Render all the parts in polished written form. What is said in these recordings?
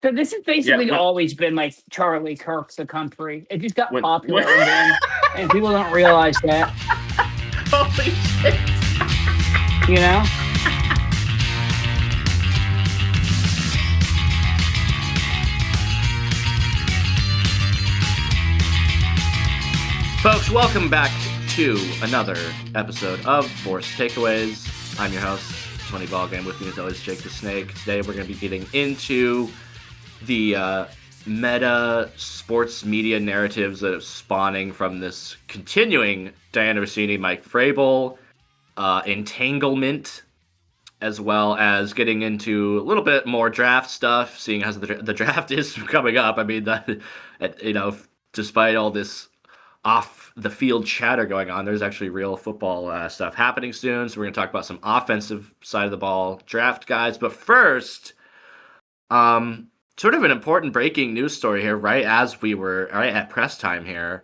So this has Yeah, basically always been like Charlie Kirk's The Country. It just got when popular again, and people don't realize that, holy shit. you know? Folks, welcome back to another episode of Forced Takeaways. I'm your host, Tony Ballgame. With me as always, Jake the Snake. Today we're going to be getting into the meta sports media narratives that are spawning from this continuing Diana Rossini, Mike Vrabel entanglement, as well as getting into a little bit more draft stuff, seeing as the draft is coming up. I mean, despite all this off the field chatter going on, there's actually real football stuff happening soon. So we're going to talk about some offensive side of the ball draft guys. But first, sort of an important breaking news story here, right as we were right at press time here,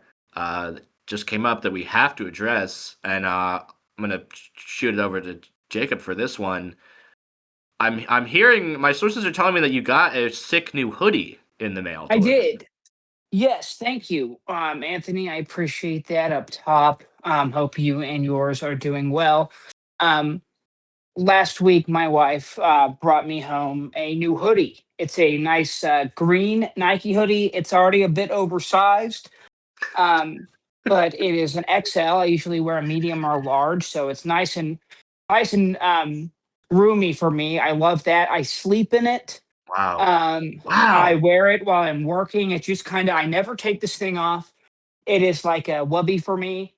just came up that we have to address. And I'm going to shoot it over to Jacob for this one. I'm hearing, my sources are telling me that you got a sick new hoodie in the mail. I did. Yes, thank you, Anthony. I appreciate that up top. Hope you and yours are doing well. Last week, my wife brought me home a new hoodie. It's a nice green Nike hoodie. It's already a bit oversized, but it is an XL. I usually wear a medium or large, so it's nice and roomy for me. I love that. I sleep in it. Wow. I wear it while I'm working. It's just I never take this thing off. It is like a wubby for me.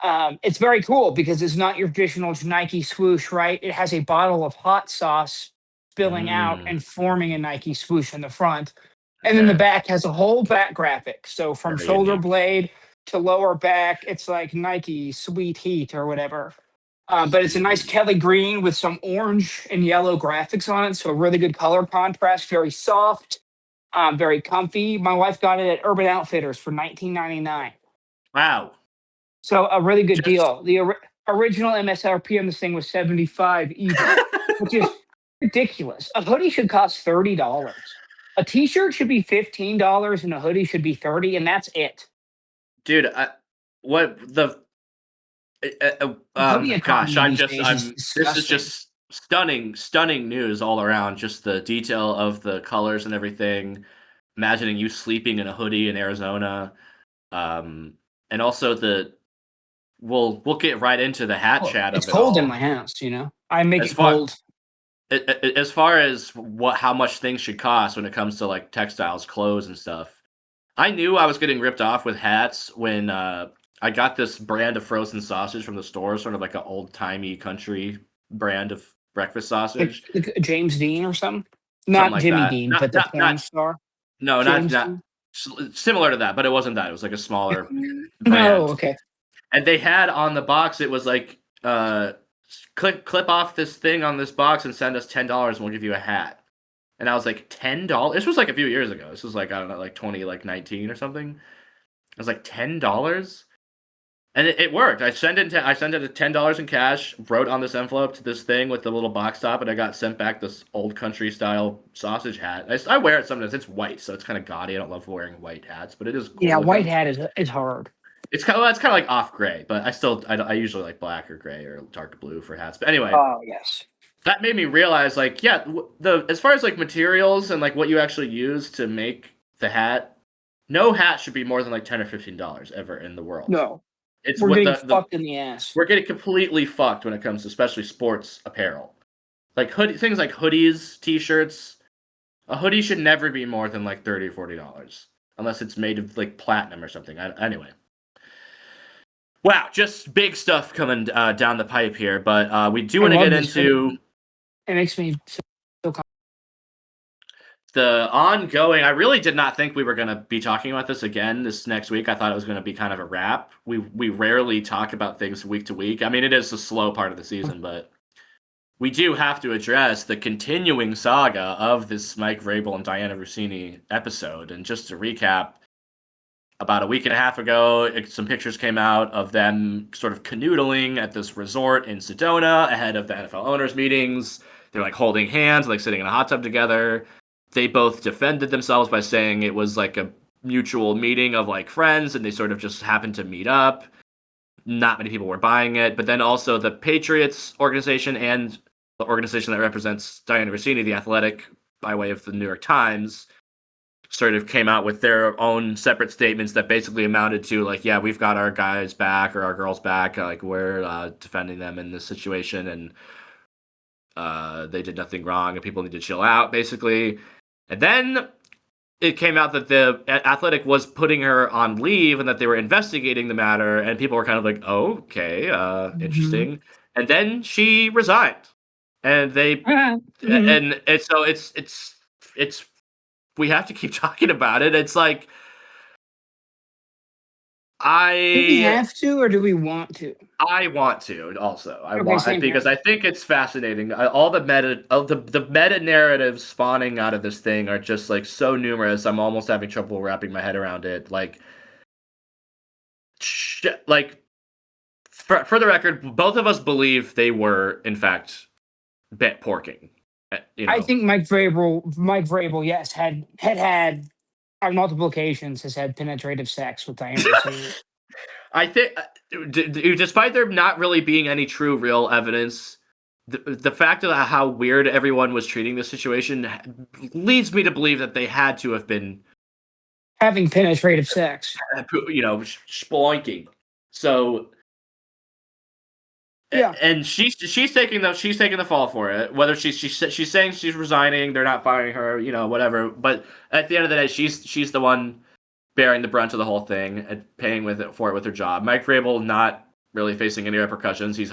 It's very cool because it's not your traditional Nike swoosh, right? It has a bottle of hot sauce spilling out and forming a Nike swoosh in the front. And then the back has a whole back graphic. So from Very shoulder unique. blade to lower back, it's like Nike Sweet Heat or whatever. But it's a nice Kelly green with some orange and yellow graphics on it. So a really good color contrast, very soft, very comfy. My wife got it at Urban Outfitters for $19.99. Wow. So a really good deal. The original MSRP on this thing was $75 even, which is ridiculous. A hoodie should cost $30. A t-shirt should be $15 and a hoodie should be $30, and that's it. Dude, what the Hoodie gosh, economy these days is this is disgusting. just stunning news all around. Just the detail of the colors and everything. Imagining you sleeping in a hoodie in Arizona, and also we'll get right into the hat chat of It's it cold all. in my house, I make As it far- cold. As far as how much things should cost when it comes to like textiles, clothes, and stuff, I knew I was getting ripped off with hats when I got this brand of frozen sausage from the store, sort of like an old-timey country brand of breakfast sausage. Like James Dean or something? Something Not like Jimmy that. Dean, but the porn star. No, James not Dean? similar to that, but it wasn't that. It was like a smaller Oh, brand. okay. And they had on the box, it was like, clip off this thing on this box and send us $10 and we'll give you a hat. And I was like, $10? This was like a few years ago. This was like, I don't know, like 2019 or something. I was like, $10? And it worked. I sent it $10 in cash, wrote on this envelope to this thing with the little box top, and I got sent back this old country style sausage hat. I wear it sometimes. It's white, so it's kind of gaudy. I don't love wearing white hats, but it is cool. Yeah, white hat is hard. It's kind of like off gray, but I usually like black or gray or dark blue for hats. But anyway, Oh, yes. that made me realize, like, yeah, as far as like materials and like what you actually use to make the hat, no hat should be more than like $10 or $15 ever in the world. No. It's We're getting fucked in the ass. We're getting completely fucked when it comes to especially sports apparel. Like things like hoodies, t-shirts. A hoodie should never be more than like $30 or $40 unless it's made of like platinum or something. Anyway. Wow, just big stuff coming down the pipe here, but we do want to get into it makes me so the ongoing. I really did not think we were going to be talking about this again this next week. I thought it was going to be kind of a wrap. We rarely talk about things week to week. I mean, it is a slow part of the season, but we do have to address the continuing saga of this Mike Vrabel and Diana Rossini episode. And just to recap, about a week and a half ago, some pictures came out of them sort of canoodling at this resort in Sedona ahead of the NFL owners meetings. They're like holding hands, like sitting in a hot tub together. they both defended themselves by saying it was like a mutual meeting of like friends, and they sort of just happened to meet up. Not many people were buying it, but then also the Patriots organization and the organization that represents Diana Russini, The Athletic, by way of the New York Times, sort of came out with their own separate statements that basically amounted to like, yeah, we've got our guys back or our girls back, like we're defending them in this situation, and they did nothing wrong, and people need to chill out, basically. And then it came out that the Athletic was putting her on leave and that they were investigating the matter, and people were kind of like, oh, okay, interesting. And then she resigned, and they and so it's we have to keep talking about it. It's like Do we have to, or do we want to? I want to also. I Okay, want same because here. I think it's fascinating. All the meta narratives spawning out of this thing are just like so numerous. I'm almost having trouble wrapping my head around it. Like for the record, both of us believe they were in fact bet porking. You know, I think Mike Vrabel, yes, had on multiple occasions has had penetrative sex with Diana Rossini. I think, despite there not really being any true, real evidence, the fact of how weird everyone was treating the situation leads me to believe that they had to have been Having penetrative sex. spelunking. So, Yeah. and she's taking the fall for it. Whether she's saying she's resigning, they're not firing her, whatever. But at the end of the day, she's the one bearing the brunt of the whole thing and paying for it with her job. Mike Vrabel not really facing any repercussions. He's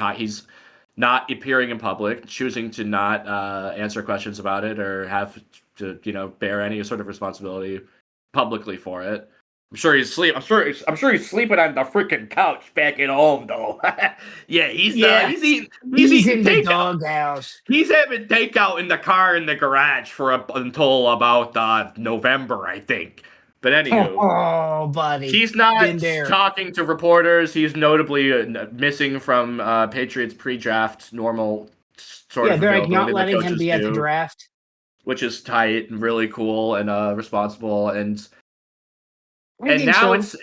not appearing in public, choosing to not answer questions about it or have to bear any sort of responsibility publicly for it. I'm sure he's sleeping on the freaking couch back at home though. Yeah, he's eating in the takeout. doghouse. He's having takeout in the car in the garage until about November, I think. But anywho, oh, buddy, he's not talking to reporters. He's notably missing from Patriots pre-draft normal sort of they're like not availability letting him be at the draft, which is tight and really cool and responsible. And so. now it's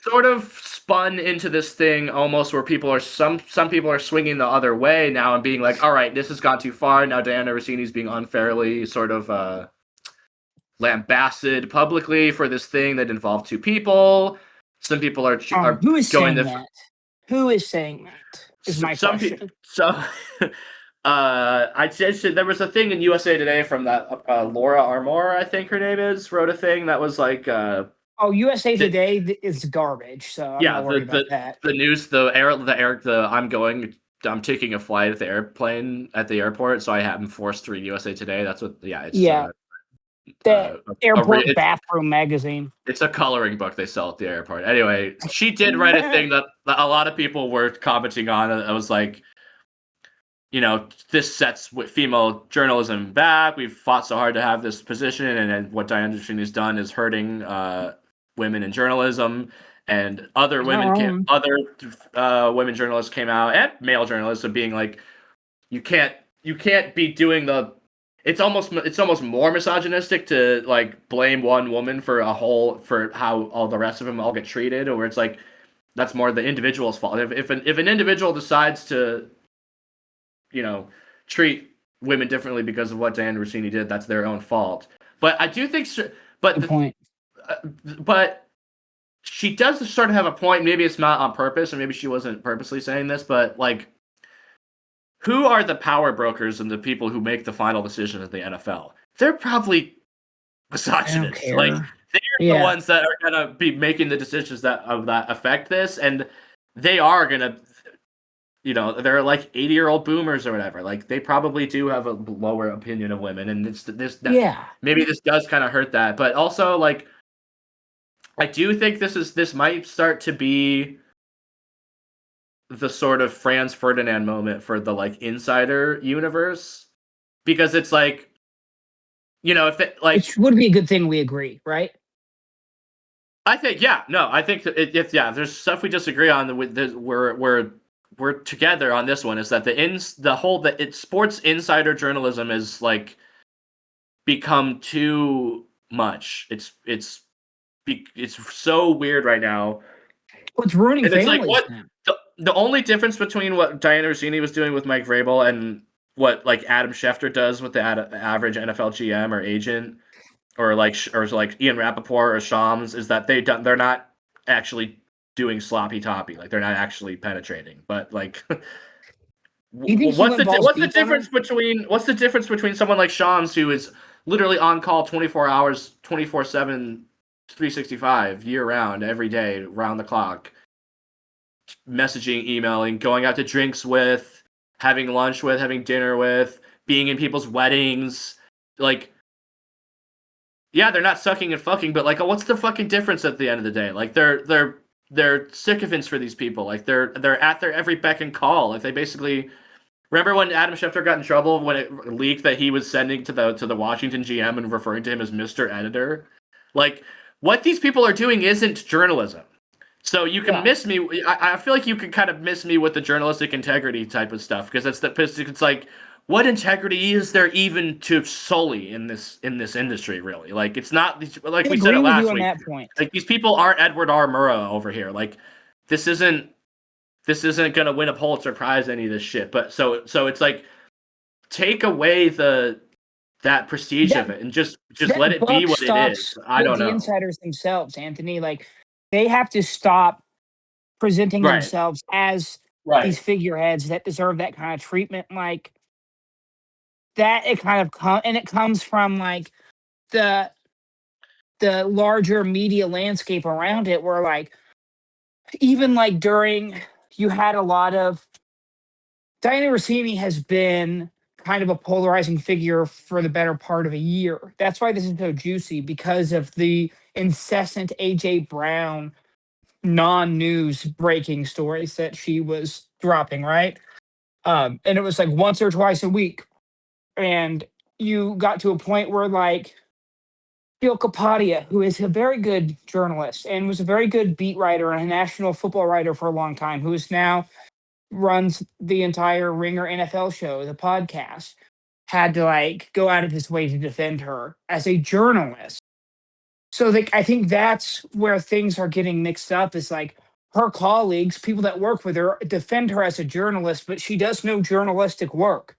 sort of spun into this thing almost where people are some people are swinging the other way now and being like, all right, this has gone too far. Now Diana Rossini's being unfairly sort of lambasted publicly for this thing that involved two people. Some people are who is saying that? Who is saying that? Is my question. I said there was a thing in USA Today from that Laura Armour, I think her name is, wrote a thing that was like USA Today is garbage, so I'm not worried about that. The news, I'm taking a flight at the airplane at the airport, so I am forced to read USA Today. That's what it's the airport bathroom magazine. It's a coloring book they sell at the airport. Anyway, she did write a thing that a lot of people were commenting on. It was like, this sets female journalism back. We've fought so hard to have this position, and what Diana Rossini's done is hurting women in journalism. And other women, women journalists came out, and male journalists, of being like, you can't be doing the. It's almost more misogynistic to like blame one woman for how all the rest of them all get treated, or it's like that's more the individual's fault. If an individual decides to, treat women differently because of what Diana Rossini did, that's their own fault. But I do think, but she does sort of have a point. Maybe it's not on purpose, or maybe she wasn't purposely saying this, but like, who are the power brokers and the people who make the final decision at the NFL? They're probably misogynists. Like, they're the ones that are gonna be making the decisions that affect this, and they are gonna, they're like 80-year-old boomers or whatever. Like, they probably do have a lower opinion of women, and maybe this does kind of hurt that. But also, like, I do think this might start to be the sort of Franz Ferdinand moment for the like insider universe, because it's like, if it like, which would be a good thing. We agree, right? I think, I think that there's stuff we disagree on. We're together on this one. Is that sports insider journalism is like become too much. It's so weird right now. Well, it's ruining And it's like, families what now. the only difference between what Diana Russini was doing with Mike Vrabel and what like Adam Schefter does with the average NFL GM or agent, or like Ian Rappaport or Shams, is that they're not actually doing sloppy toppy, like they're not actually penetrating. But like, Do you think he went balls what's the deep on her? difference between someone like Shams, who is literally on call 24 hours, 24/7, 365 year round, every day, round the clock, messaging, emailing, going out to drinks with, having lunch with, having dinner with, being in people's weddings. Like, yeah, they're not sucking and fucking, but like, what's the fucking difference at the end of the day? Like, they're sycophants for these people. Like, they're at their every beck and call. Like, they basically remember when Adam Schefter got in trouble when it leaked that he was sending to the Washington GM and referring to him as Mr. Editor. Like, what these people are doing isn't journalism. So you can miss me. I feel like you can kind of miss me with the journalistic integrity type of stuff, because it's like, what integrity is there even to sully in this industry, really? Like, it's not like I we said agree it with you last on week. that point. Like, these people aren't Edward R. Murrow over here. Like, this isn't gonna win a Pulitzer Prize, any of this shit. But so it's like, take away that prestige of it and just let That it be buck what it stops is. I with don't the know. insiders themselves, Anthony. Like, they have to stop presenting Right. themselves as these Right. figureheads that deserve that kind of treatment. Like that, it kind of and it comes from like the larger media landscape around it, where like even like during you had a lot of Diana Rossini has been kind of a polarizing figure for the better part of a year. That's why this is so juicy, because of the incessant AJ Brown non-news breaking stories that she was dropping, right? And it was like once or twice a week. And you got to a point where like Phil Capadia, who is a very good journalist and was a very good beat writer and a national football writer for a long time, who is now runs the entire Ringer NFL show, the podcast, had to like go out of his way to defend her as a journalist. So like I think that's where things are getting mixed up, is like her colleagues, people that work with her, defend her as a journalist, but she does no journalistic work.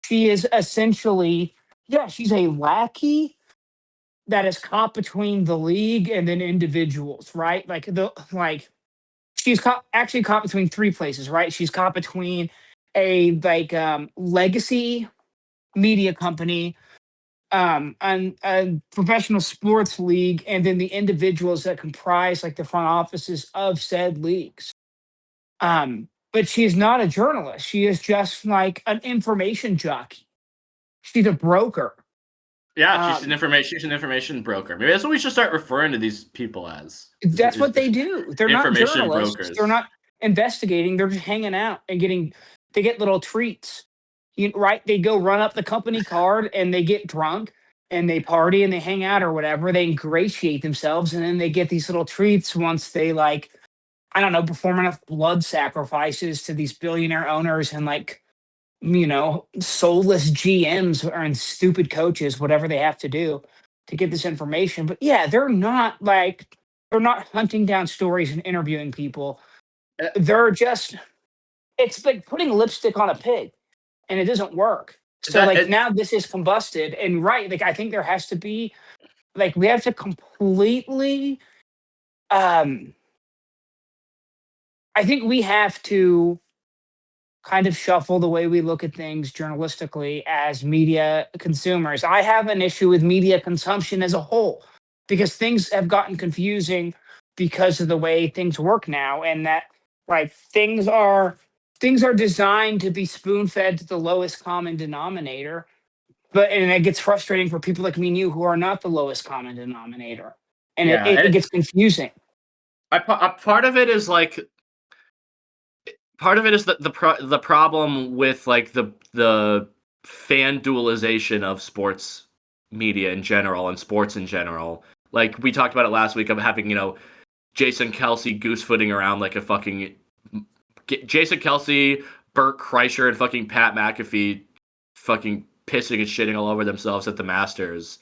She is essentially, yeah, she's a lackey that is caught between the league and then individuals, right? Like she's actually caught between three places, right? She's caught between a legacy media company, and a professional sports league, and then the individuals that comprise like the front offices of said leagues. But she's not a journalist. She is just like an information jockey. She's a broker. Yeah, Um, she's an information broker. Maybe that's what we should start referring to these people as. that's what they do. They're not Information journalists. They're brokers. not investigating. They're just hanging out and they get little treats. Right? They go run up the company card and they get drunk and they party and they hang out or whatever. They ingratiate themselves and then they get these little treats once they like, I don't know, perform enough blood sacrifices to these billionaire owners and like, soulless GMs and stupid coaches, whatever they have to do to get this information. But yeah, they're not hunting down stories and interviewing people. Uh, They're just, it's like putting lipstick on a pig and it doesn't work. So That like it, now this is combusted, and right, like I think there has to be, like we have to completely um I think we have to kind of shuffle the way we look at things journalistically as media consumers. I have an issue with media consumption as a whole because things have gotten confusing because of the way things work now, and that like things are designed to be spoon-fed to the lowest common denominator. But and it gets frustrating for people like me and you who are not the lowest common denominator. And it, yeah, it, it gets confusing. part of it is like, the problem with like the fan dualization of sports media in general and sports in general. Like we talked about it last week of having, Jason Kelsey goosefooting around like a fucking Jason Kelsey, Burt Kreischer, and fucking Pat McAfee fucking pissing and shitting all over themselves at the Masters.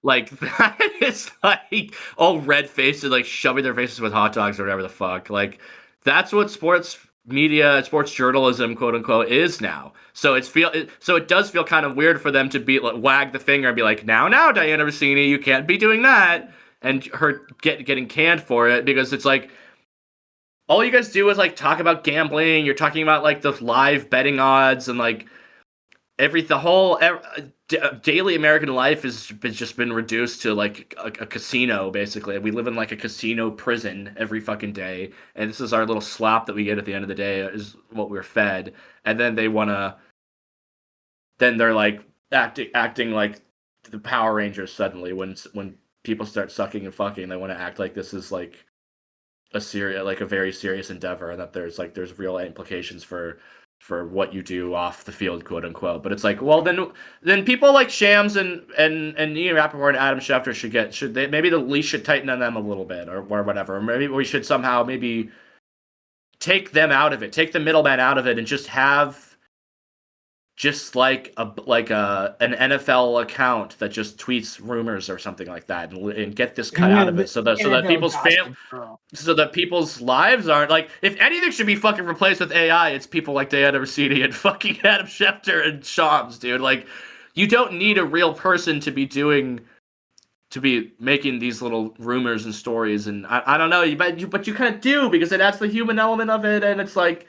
Like that is like all red faced and like shoving their faces with hot dogs or whatever the fuck. Like that's what sports media, sports journalism, quote unquote, is now. So it does feel kind of weird for them to be like, wag the finger and be like, now, Diana Russini, you can't be doing that, and her getting canned for it, because it's like all you guys do is like talk about gambling. You're talking about like the live betting odds and like daily American life has just been reduced to like a casino, basically. We live in like a casino prison every fucking day, and this is our little slop that we get at the end of the day, is what we're fed. And then they're like acting like the Power Rangers suddenly when people start sucking and fucking. They want to act like this is like a very serious endeavor, and that there's real implications for what you do off the field, quote unquote. But it's like, well, then people like Shams and Ian Rappaport and Adam Schefter maybe the leash should tighten on them a little bit, or whatever. Or maybe we should somehow maybe take them out of it, take the middleman out of it, and just have like an NFL account that just tweets rumors or something like that, and get this cut out of it, so that people's lives aren't like, if anything should be fucking replaced with AI, it's people like Diana Russini and fucking Adam Schefter and Shams, dude. Like, you don't need a real person to be making these little rumors and stories, and I don't know, but you kind of do, because that's the human element of it, and it's like,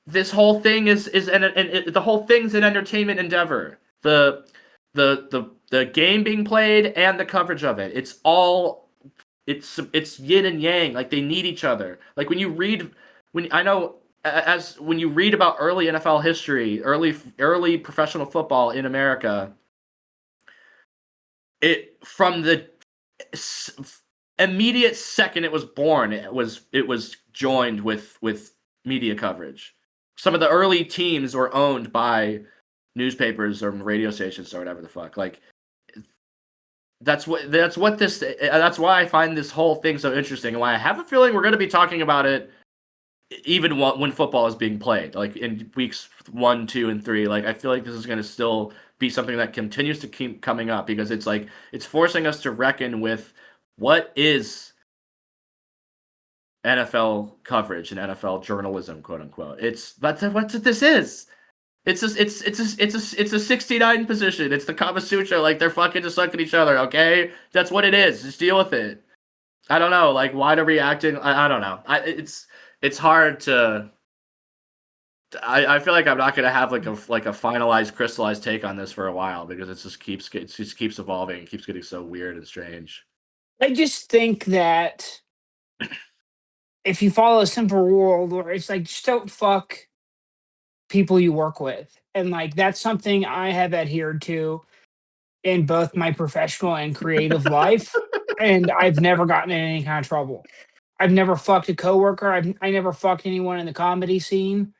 this whole thing the whole thing's an entertainment endeavor. The game being played and the coverage of it. It's yin and yang. Like, they need each other. Like, when you read about early NFL history, early professional football in America, from the immediate second it was born, it was joined with media coverage. Some of the early teams were owned by newspapers or radio stations or whatever the fuck. Like, that's why I find this whole thing so interesting, and why I have a feeling we're going to be talking about it even when football is being played, like in weeks 1, 2, and 3. Like, I feel like this is going to still be something that continues to keep coming up, because it's like, it's forcing us to reckon with what is NFL coverage and NFL journalism, quote unquote. That's what this is. It's a 69 position. It's the Kama Sutra. Like, they're fucking just sucking each other. Okay, that's what it is. Just deal with it. I don't know. Like, why they're reacting? I don't know. It's hard to. I feel like I'm not gonna have like a finalized, crystallized take on this for a while, because it just keeps evolving. It keeps getting so weird and strange. I just think that if you follow a simple rule where it's like, just don't fuck people you work with. And like, that's something I have adhered to in both my professional and creative life. And I've never gotten in any kind of trouble. I've never fucked a coworker. I never fucked anyone in the comedy scene.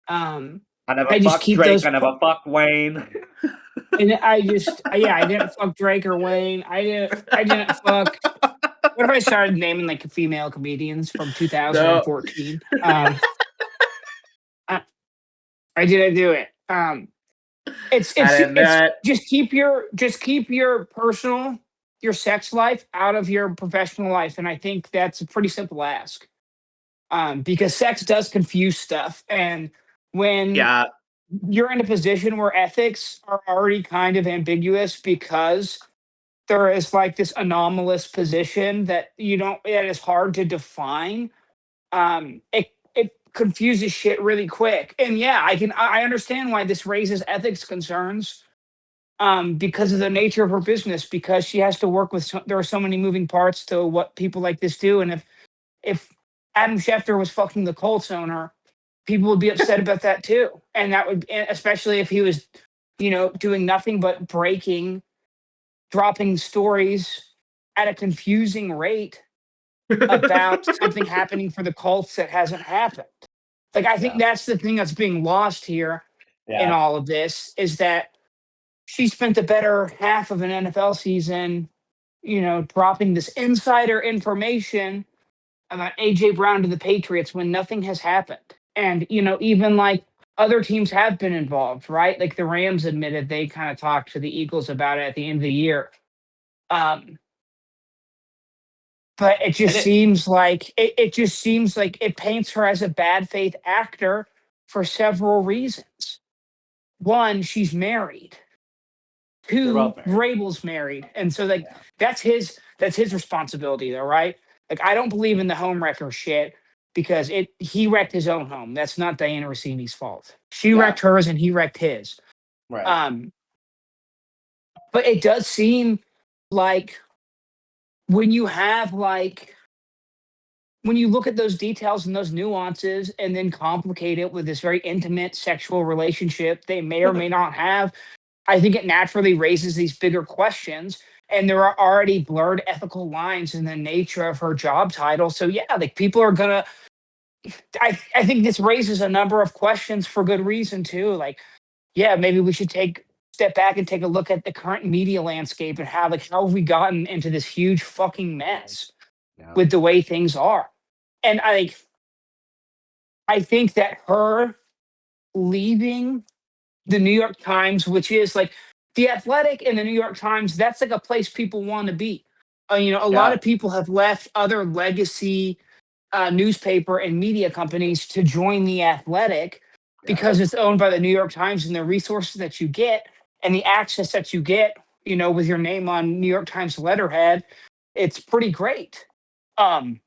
I never fucked Drake. I never fucked Wayne. And I didn't fuck Drake or Wayne. I didn't fuck. What if I started naming like female comedians from 2014? No. I didn't do it. It's just keep your personal, your sex life out of your professional life, and I think that's a pretty simple ask. Because sex does confuse stuff, and when you're in a position where ethics are already kind of ambiguous, because there is like this anomalous position that it is hard to define. It confuses shit really quick. And yeah, I understand why this raises ethics concerns, because of the nature of her business, because she has to work with, there are so many moving parts to what people like this do. And if Adam Schefter was fucking the Colts owner, people would be upset about that too. And that would, especially if he was, doing nothing but dropping stories at a confusing rate about something happening for the Colts that hasn't happened. Like, I think that's the thing that's being lost here in all of this, is that she spent the better half of an NFL season, dropping this insider information about AJ Brown to the Patriots when nothing has happened. And, even like other teams have been involved, right? Like the Rams admitted they kind of talked to the Eagles about it at the end of the year. Um, but it And just seems like it just seems like it paints her as a bad faith actor for several reasons. One, she's married. they're Two, both married. Vrabel's married, and so like Yeah. that's his responsibility, though, right? Like I don't believe in the home wrecker shit because he wrecked his own home. That's not Diana Rossini's fault. She Yeah. wrecked hers, and he wrecked his. Right. Um, but it does seem like when you have like when you look at those details and those nuances and then complicate it with this very intimate sexual relationship they may or may not have, I think it naturally raises these bigger questions. And there are already blurred ethical lines in the nature of her job title. So yeah, like people are gonna I think this raises a number of questions for good reason too. Like, yeah, maybe we should step back and take a look at the current media landscape and how have we gotten into this huge fucking mess Yeah. with the way things are. And I think that her leaving the New York Times, which is like the Athletic and the New York Times, that's like a place people want to be. A lot Yeah. of people have left other legacy newspaper and media companies to join the Athletic Yeah. because it's owned by the New York Times, and the resources that you get and the access that you get, with your name on New York Times letterhead, it's pretty great. Um,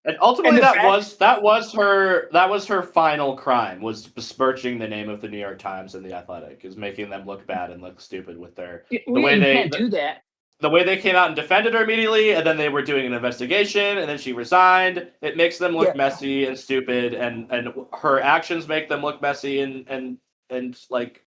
And and ultimately, the fact, that was her final crime, was besmirching the name of the New York Times and the Athletic, is making them look bad and look stupid with the way you can't do that. the way they came out and defended her immediately, and then they were doing an investigation, and then she resigned. It makes them look Yeah, messy and stupid, and her actions make them look messy and like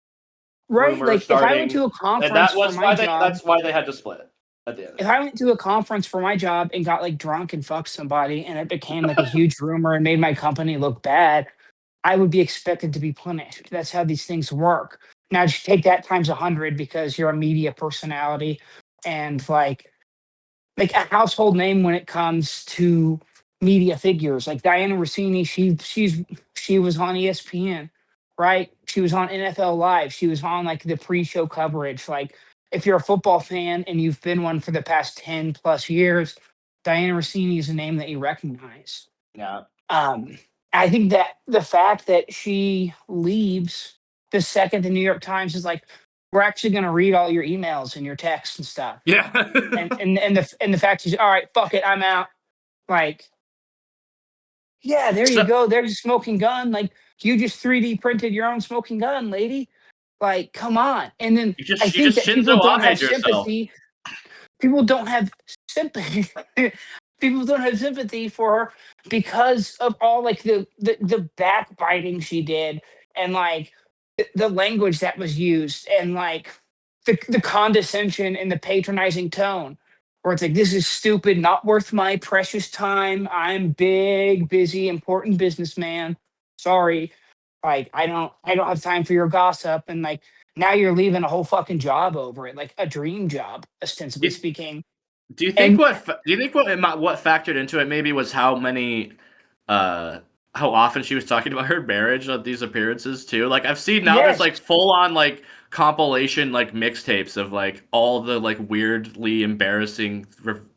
right. rumors Like if I went starting, to a and conference for my job, that's why they had to split at the end of if it. I went to a conference for my job and got like drunk and fucked somebody, and it became like a huge rumor and made my company look bad, I would be expected to be punished. That's how these things work. Now just take that times 100 because you're a media personality and like a household name when it comes to media figures. Like Diana Rossini, she was on ESPN, right? She was on NFL Live. She was on like the pre-show coverage. Like if you're a football fan and you've been one for the past 10 plus years, Diana Rossini is a name that you recognize. Yeah. Um, I think that the fact that she leaves the second the New York Times is like, we're actually going to read all your emails and your texts and stuff. Yeah. And the fact is, all right, fuck it, I'm out. Like, yeah, there you So go. There's a smoking gun. Like, you just 3D printed your own smoking gun, lady. Like, come on. And then I you think just that people Shinzo don't have Abe'd yourself. sympathy. People don't have sympathy. People don't have sympathy for her because of all like the backbiting she did and like the language that was used and like the condescension and the patronizing tone where it's like this is stupid, not worth my precious time. I'm big, busy, important businessman. Sorry. Like I don't have time for your gossip and like now you're leaving a whole fucking job over it, like a dream job, ostensibly speaking. And Do you think what factored into it maybe was uh how often she was talking about her marriage at these appearances too? Like I've seen now there's yes, like full on like compilation like mixtapes of like all the like weirdly embarrassing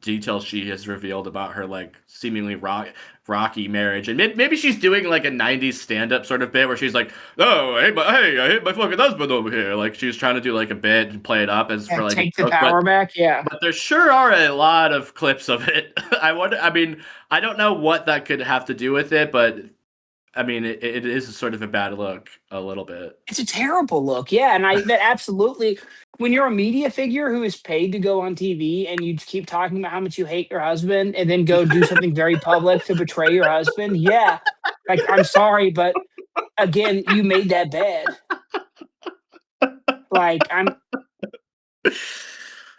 details she has revealed about her like seemingly rocky marriage, and maybe she's doing like a '90s stand up sort of bit where she's like, "Oh, hey, I hate my fucking husband over here." Like she's trying to do like a bit and play it up as for like a take the joke, but power back. Yeah. there sure are a lot of clips of it. I mean, I don't know what that could have to do with it, but I mean, it is sort of a bad look, a little bit. It's a terrible look. Yeah. And that absolutely, when you're a media figure who is paid to go on TV and you keep talking about how much you hate your husband and then go do something very public to betray your husband. Yeah. Like, I'm sorry, but again, you made that bed. Like,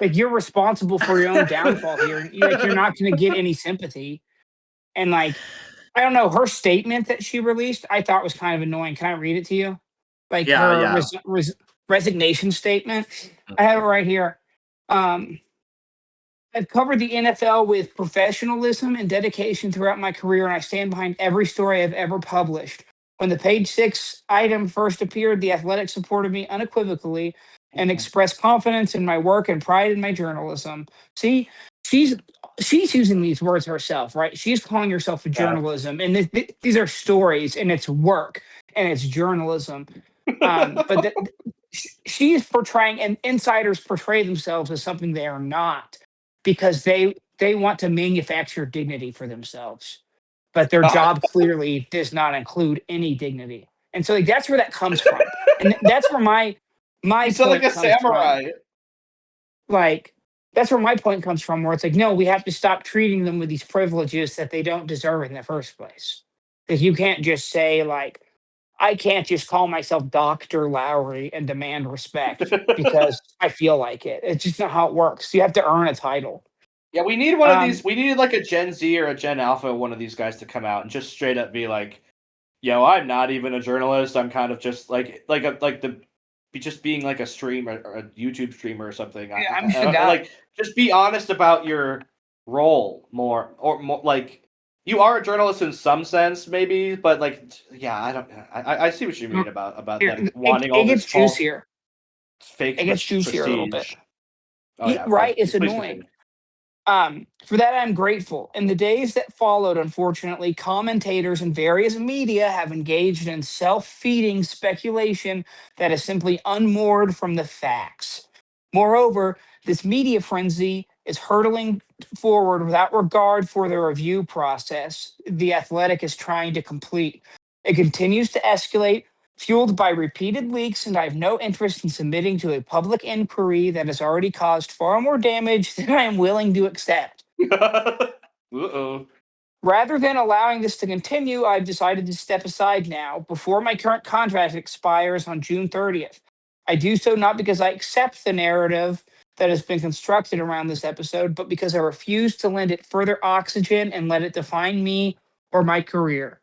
you're responsible for your own downfall here. You're not going to get any sympathy. And like, I don't know, her statement that she released, I thought was kind of annoying. Can I read it to you? Like Yeah, her yeah. resignation statement. I have it right here. Um, I've covered the NFL with professionalism and dedication throughout my career, and I stand behind every story I've ever published. When the page 6 item first appeared, The Athletic supported me unequivocally and expressed confidence in my work and pride in my journalism. See, she's she's using these words herself, right? She's calling herself a Yeah. journalism, and these are stories, and it's work, and it's journalism. But she's portraying, and insiders portray themselves as something they are not, because they want to manufacture dignity for themselves, but their God. job clearly does not include any dignity. And so, like, that's where that comes from, and that's where my You sound like point a comes from. samurai. Like, that's where my point comes from, where it's like, no, we have to stop treating them with these privileges that they don't deserve in the first place. Because you can't just say, like, I can't just call myself Dr. Lowry and demand respect because I feel like it. It's just not how it works. You have to earn a title. Yeah, we need one of Um, these. We needed like a Gen Z or a Gen Alpha, one of these guys to come out and just straight up be like, "Yo, I'm not even a journalist. I'm kind of just just being like a streamer or a YouTube streamer or something. yeah, I'm just a guy. Like, just be honest about your role more, or more like you are a journalist in some sense, maybe, but like, yeah, I don't. I see what you mean about Here, like wanting all it this gets false juicier. fake It gets juicier a little bit. prestige. Oh yeah, Right? It's please annoying. continue. For that, I'm grateful. In the days that followed, unfortunately, commentators in various media have engaged in self feeding speculation that is simply unmoored from the facts. Moreover, this media frenzy is hurtling forward without regard for the review process the athletic is trying to complete. It continues to escalate, fueled by repeated leaks, and I have no interest in submitting to a public inquiry that has already caused far more damage than I am willing to accept. Uh-oh. Rather than allowing this to continue, I've decided to step aside now before my current contract expires on June 30th. I do so not because I accept the narrative that has been constructed around this episode, but because I refuse to lend it further oxygen and let it define me or my career.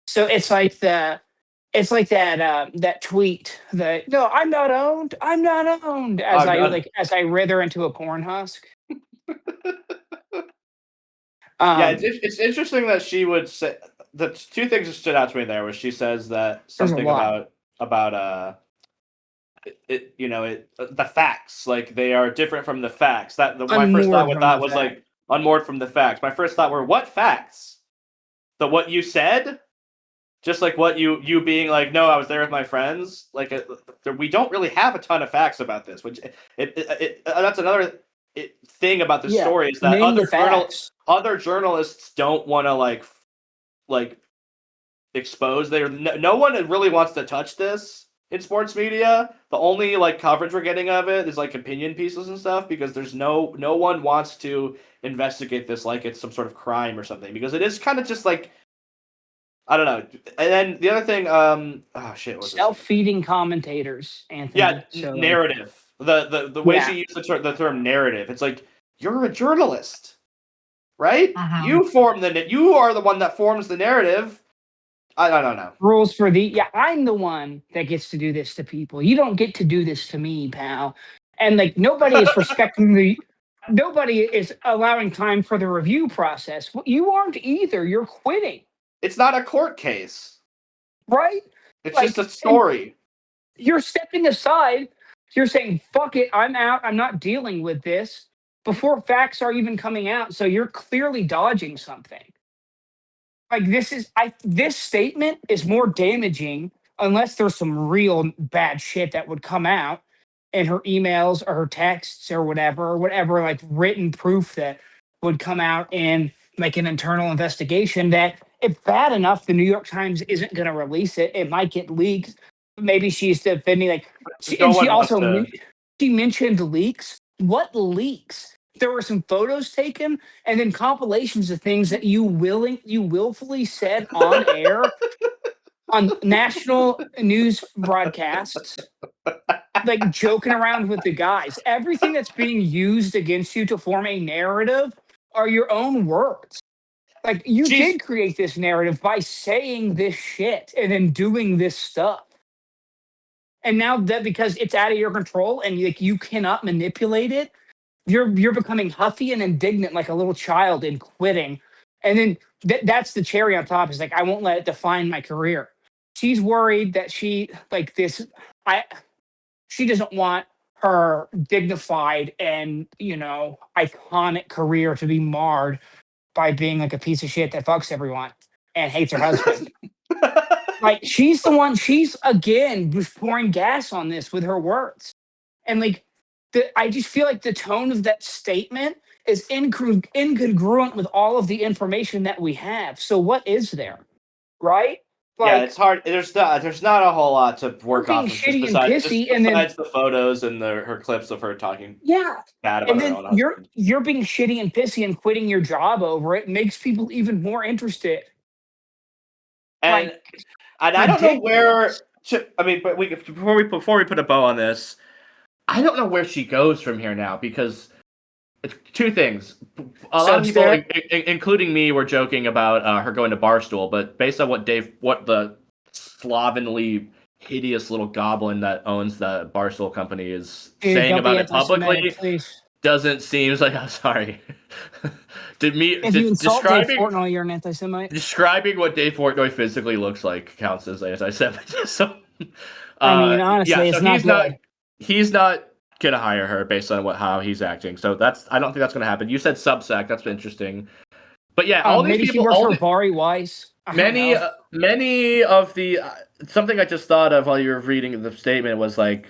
So it's like that tweet that, no, I'm not owned, as I'm I not. like as I writher into a corn husk. Yeah, Um, it's interesting that she would say the two things that stood out to me there was she says that there's a something lot. about the facts, like they are different from the facts. My first thought Unmoored with from that the was fact. like unmoored from the facts. My first thought were what facts? The what you said, just like what you being like, no, I was there with my friends. Like we don't really have a ton of facts about this, which that's another thing about the Yeah, story is that name the facts. other journalists don't want to like expose. No one really wants to touch this in sports media. The only like coverage we're getting of it is like opinion pieces and stuff because there's no one wants to investigate this like it's some sort of crime or something because it is kind of just like I don't know. And then the other thing, oh shit, what was this? Self-feeding commentators, Yeah, Anthony. So, like, narrative. The way yeah. she used the term narrative, it's like you're a journalist, right? Uh-huh. You are the one that forms the narrative. I don't know. Rules for the, yeah, I'm the one that gets to do this to people. You don't get to do this to me, pal. And like nobody is allowing time for the review process. Well, you aren't either. You're quitting, It's not a court case. right? It's just Like, a and story. you're stepping aside. You're saying, fuck it, I'm out. I'm not dealing with this before facts are even coming out. So you're clearly dodging something. Like, this statement is more damaging unless there's some real bad shit that would come out in her emails or her texts or whatever, like written proof that would come out in like an internal investigation that if bad enough, the New York Times isn't going to release it. It might get leaked. Maybe she's defending like No she one wants also to. she mentioned leaks. What leaks? There were some photos taken and then compilations of things that you willfully said on air on national news broadcasts, like joking around with the guys. Everything that's being used against you to form a narrative are your own words. Like, you She's did create this narrative by saying this shit and then doing this stuff. And now that because it's out of your control and like you cannot manipulate it, you're becoming huffy and indignant like a little child and quitting. And then that's the cherry on top is like, I won't let it define my career. she's worried that I she doesn't want her dignified and iconic career to be marred by being like a piece of shit that fucks everyone and hates her husband. Like she's the one. She's again just pouring gas on this with her words, and like I just feel like the tone of that statement is incongruent with all of the information that we have. So what is there, right? Yeah, Like it's hard. There's not a whole lot to you're work being off of shitty and pissy, and then besides the photos and her clips of her talking yeah, bad about and her then own you're husband. you're being shitty and pissy and quitting your job over it makes people even more interested. And Like I don't know ridiculous. where. I mean, but before we put a bow on this, I don't know where she goes from here now because it's two things. A lot of people, Substack. including me, were joking about her going to Barstool, but based on what the slovenly, hideous little goblin that owns the Barstool company is Dude, saying don't be about it anti-Semitic, publicly, please. doesn't seem like I'm sorry. If you insult Dave Describing Portnoy, you're an anti-Semite. what Dave Portnoy physically looks like counts as anti-Semitism. I mean, Yeah, honestly, so it's not good. he's not gonna hire her based on how he's acting. So I don't think that's gonna happen. You said Substack, that's interesting. But yeah, all these Maybe she people, works for Bari Weiss. I don't many know. many of the something I just thought of while you were reading the statement was like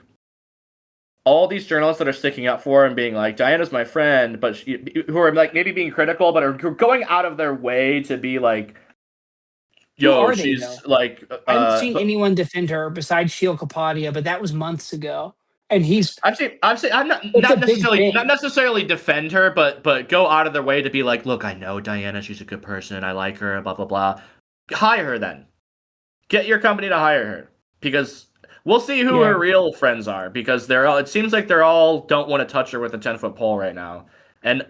all these journalists that are sticking up for her and being like Diana's my friend, but who are like maybe being critical, but are going out of their way to be like, Who yo, are they, she's though? like, I haven't seen anyone defend her besides Sheil Kapadia, but that was months ago. And I'm it's a big not thing. necessarily defend her, but go out of their way to be like, look, I know Diana, she's a good person, I like her, blah blah blah. Hire her then. Get your company to hire her because we'll see who Yeah, her real friends are because they're all. It seems like they're all don't want to touch her with a 10-foot pole right now, and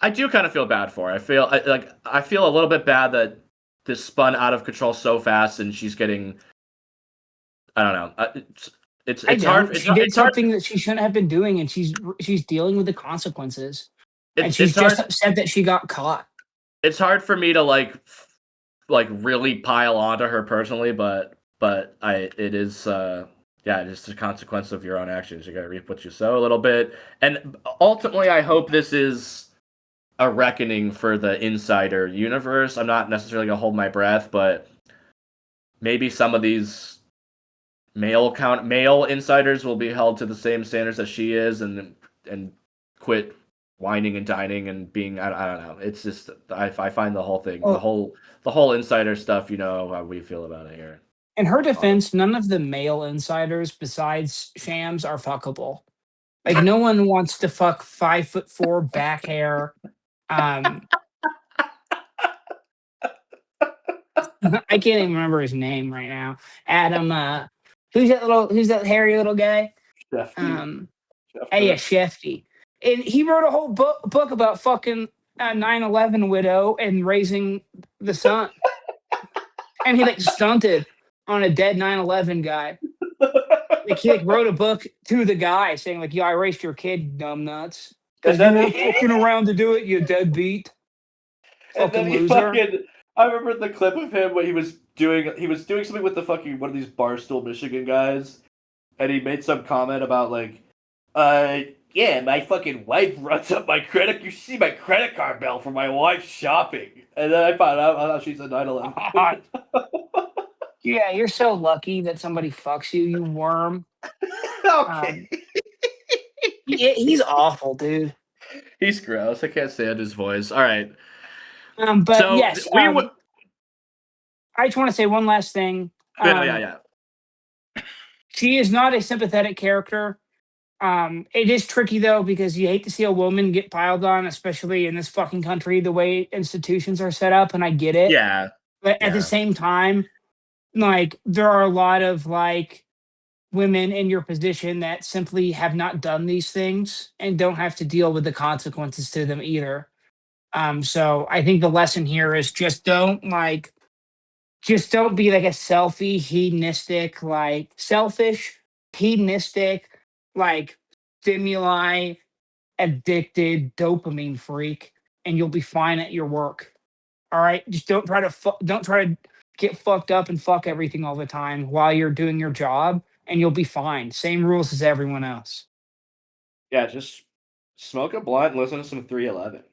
I do kind of feel bad for her. I feel a little bit bad that this spun out of control so fast and she's getting. I don't know. I It's hard. don't. She did something that she shouldn't have been doing, and she's dealing with the consequences. And she's It's just hard. upset that she got caught. It's hard for me to really pile onto her personally, but it is yeah, it's a consequence of your own actions. You gotta reap what you sow a little bit. And ultimately I hope this is a reckoning for the insider universe. I'm not necessarily gonna hold my breath, but maybe some of these male insiders will be held to the same standards that she is and quit whining and dining and being I don't know. It's just I find the whole thing, Well, the whole insider stuff, you know how we feel about it here. in her defense, none of the male insiders besides Shams are fuckable. Like no one wants to fuck 5'4" back hair. Um, I can't even remember his name right now. Adam. Who's that hairy little guy? Shefty. Um, yeah, Schefter. Shefty. And he wrote a whole book about fucking 9/11 widow and raising the son. And he like stunted on a dead 9/11 guy. Like he like wrote a book to the guy saying like, "Yo, I raised your kid, you dumb nuts, And because you then weren't fucking around to do it, you deadbeat, fucking he loser." fucking I remember the clip of him when he was doing something with the fucking one of these Barstool Michigan guys and he made some comment about like yeah, my fucking wife runs up my credit. You see my credit card bill for my wife's shopping, and then I found out how she's a 9/11. Yeah, you're so lucky that somebody fucks you, you worm. Okay, Um, he's awful, dude. he's gross. I can't stand his voice. All right, But so yes, we would. I just want to say one last thing. Yeah, Um, yeah. she is not a sympathetic character. It is tricky though because you hate to see a woman get piled on, especially in this fucking country, the way institutions are set up, and I get it. Yeah, But at the yeah. same time, like there are a lot of like women in your position that simply have not done these things and don't have to deal with the consequences to them either. So I think the lesson here is just don't be like a selfie, hedonistic, like selfish, hedonistic, like stimuli addicted dopamine freak, and you'll be fine at your work. All right, just don't try to get fucked up and fuck everything all the time while you're doing your job, and you'll be fine. Same rules as everyone else. Yeah, just smoke a blunt and listen to some 311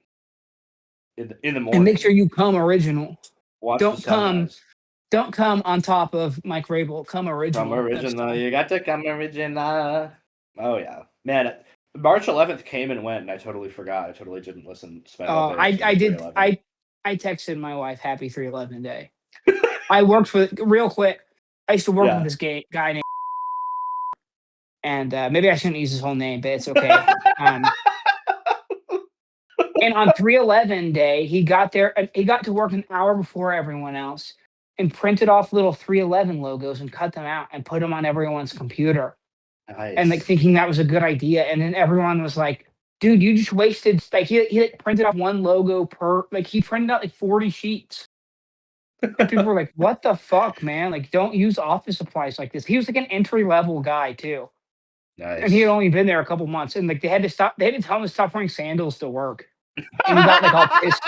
in the And make morning. sure you come original. Watch the Don't come sunrise. don't come on top of Mike Rabel. Come Come original next original, time. you got to come original. Oh yeah, man. March 11th came and went, and I totally forgot. I totally didn't spend all day listening I to did 311. I texted my wife happy 311 day. I worked with real quick. I used to work with Yeah. this guy named, and maybe I shouldn't use his whole name, but it's okay. And on 311 day, he got there. He got to work an hour before everyone else, and printed off little 311 logos and cut them out and put them on everyone's computer. And like Nice. thinking that was a good idea. And then everyone was like, "Dude, you just wasted." Like he like, printed off one logo per. Like he printed out like 40 sheets. And people were like, "What the fuck, man? Like, don't use office supplies like this." He was like an entry level guy too, and he had Nice. only been there a couple months. And like they had to stop. They had to tell him to stop wearing sandals to work. And he got like all pissed.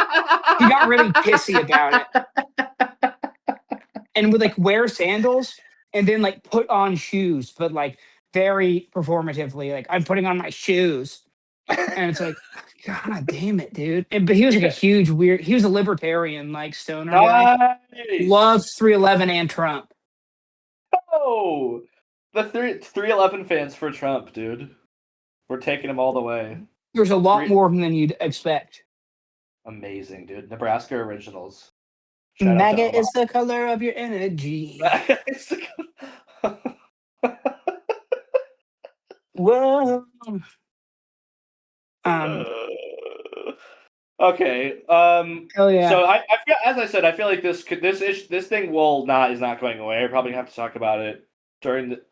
He got really pissy about it, and would like wear sandals and then like put on shoes, but like very performatively. Like, I'm putting on my shoes, and it's like, God damn it, dude. But he was like a Yeah. huge weird. He was a libertarian, like stoner guy. Nice. Loves 311 and Trump. Oh, the 311 fans for Trump, dude. We're taking him all the way. There's a lot Three, more than you'd expect. amazing, dude. Nebraska originals. Shout out to MAGA Omaha. is the color of your energy. Whoa. Okay. Hell yeah. So I feel, as I said, I feel like this thing is not going away. We're probably gonna have to talk about it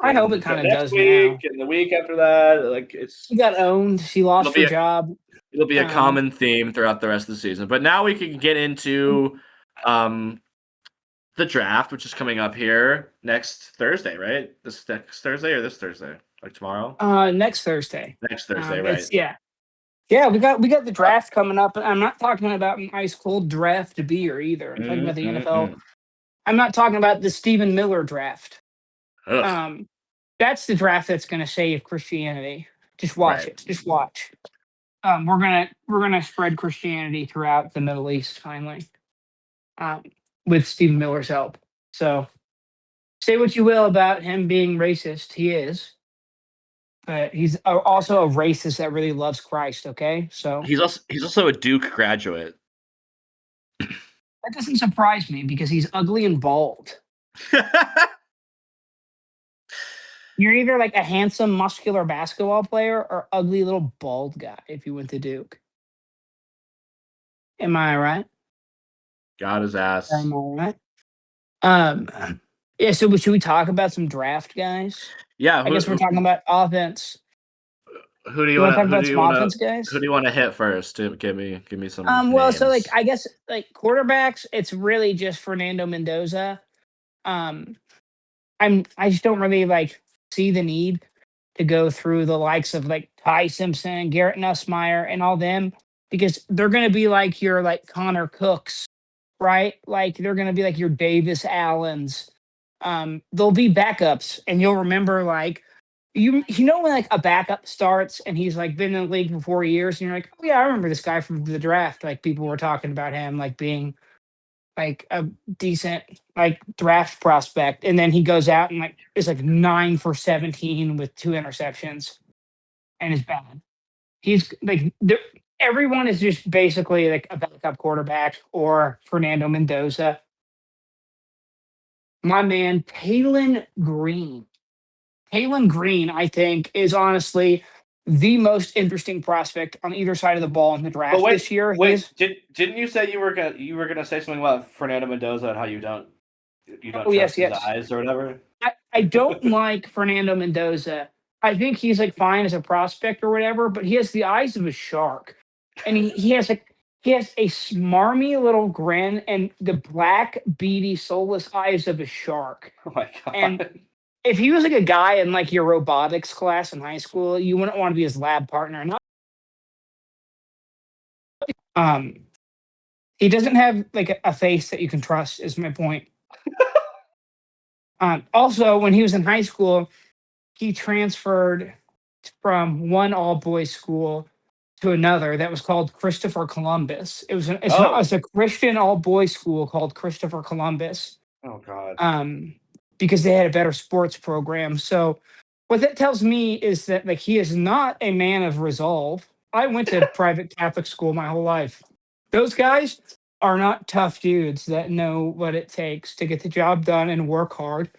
I hope during it kind of next does week now. and the week after that. Like She got owned. She lost her job. it'll be a common theme throughout the rest of the season. But now we can get into the draft, which is coming up here next Thursday, right? This next Thursday or this Thursday? Like tomorrow? Next Thursday. Next Thursday, right? Yeah, we got the draft coming up. I'm not talking about an ice cold draft beer either. I'm talking about the NFL. I'm not talking about the Stephen Miller draft. Ugh. That's the draft that's going to save Christianity. Just watch Right. it. Just watch. We're gonna spread Christianity throughout the Middle East finally, with Stephen Miller's help. So, say what you will about him being racist, he is, but he's also a racist that really loves Christ. Okay, so He's also a Duke graduate. that doesn't surprise me because he's ugly and bald. You're either like a handsome, muscular basketball player or ugly little bald guy if you went to Duke. Am I right? Got his ass. Am I right? Yeah, so should we talk about some draft guys? Yeah, I guess we're talking about offense. Who do you You want want to talk about some offense guys? Who do you want to hit first? To give me some Well, so like names. I guess like quarterbacks, it's really just Fernando Mendoza. I just don't really like see the need to go through the likes of like Ty Simpson, Garrett Nussmeyer, and all them because they're gonna be like your like Connor Cooks, right? Like they're gonna be like your Davis Allens. They'll be backups, and you'll remember like you know when like a backup starts and he's like been in the league for 4 years, and you're like, oh yeah, I remember this guy from the draft. Like people were talking about him like being like a decent like draft prospect, and then he goes out and like is like 9 for 17 with 2 interceptions and is bad. He's like everyone is just basically like a backup quarterback or Fernando Mendoza. My man, Taylon Green. Taylon Green, I think, is honestly the most interesting prospect on either side of the ball in the draft this year. Didn't you say you were gonna say something about Fernando Mendoza and how you don't trust his eyes or whatever? I don't like Fernando Mendoza. I think he's like fine as a prospect or whatever, but he has the eyes of a shark, and he has a smarmy little grin and the black, beady, soulless eyes of a shark. Oh my god! And if he was like a guy in like your robotics class in high school, you wouldn't want to be his lab partner. He doesn't have like a face that you can trust. Is my point. Also, when he was in high school, he transferred from one all boys school to another that was called Christopher Columbus. It's a Christian all boys school called Christopher Columbus. Oh God. Because they had a better sports program. So what that tells me is that like he is not a man of resolve. I went to private Catholic school my whole life. Those guys are not tough dudes that know what it takes to get the job done and work hard.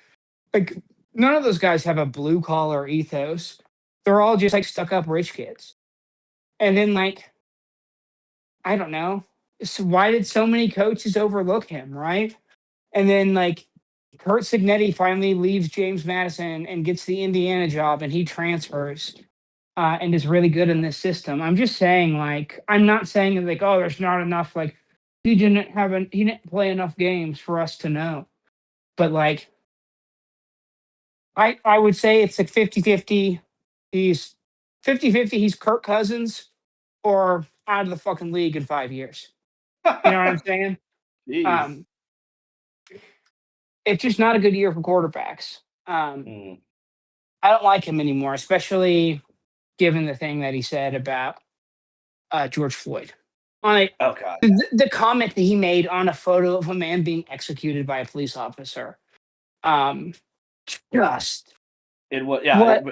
Like none of those guys have a blue collar ethos. They're all just like stuck up rich kids. And then like I don't know. So why did so many coaches overlook him, right? And then like Kurt Signetti finally leaves James Madison and gets the Indiana job, and he transfers and is really good in this system. I'm just saying, like, I'm not saying like, oh, there's not enough. Like, he didn't play enough games for us to know. But like, I would say it's like 50-50. He's 50-50. He's Kirk Cousins or out of the fucking league in 5 years. You know what I'm saying? Jeez. Um, it's just not a good year for quarterbacks. I don't like him anymore, especially given the thing that he said about George Floyd. Oh God. The comment that he made on a photo of a man being executed by a police officer. Just It was what?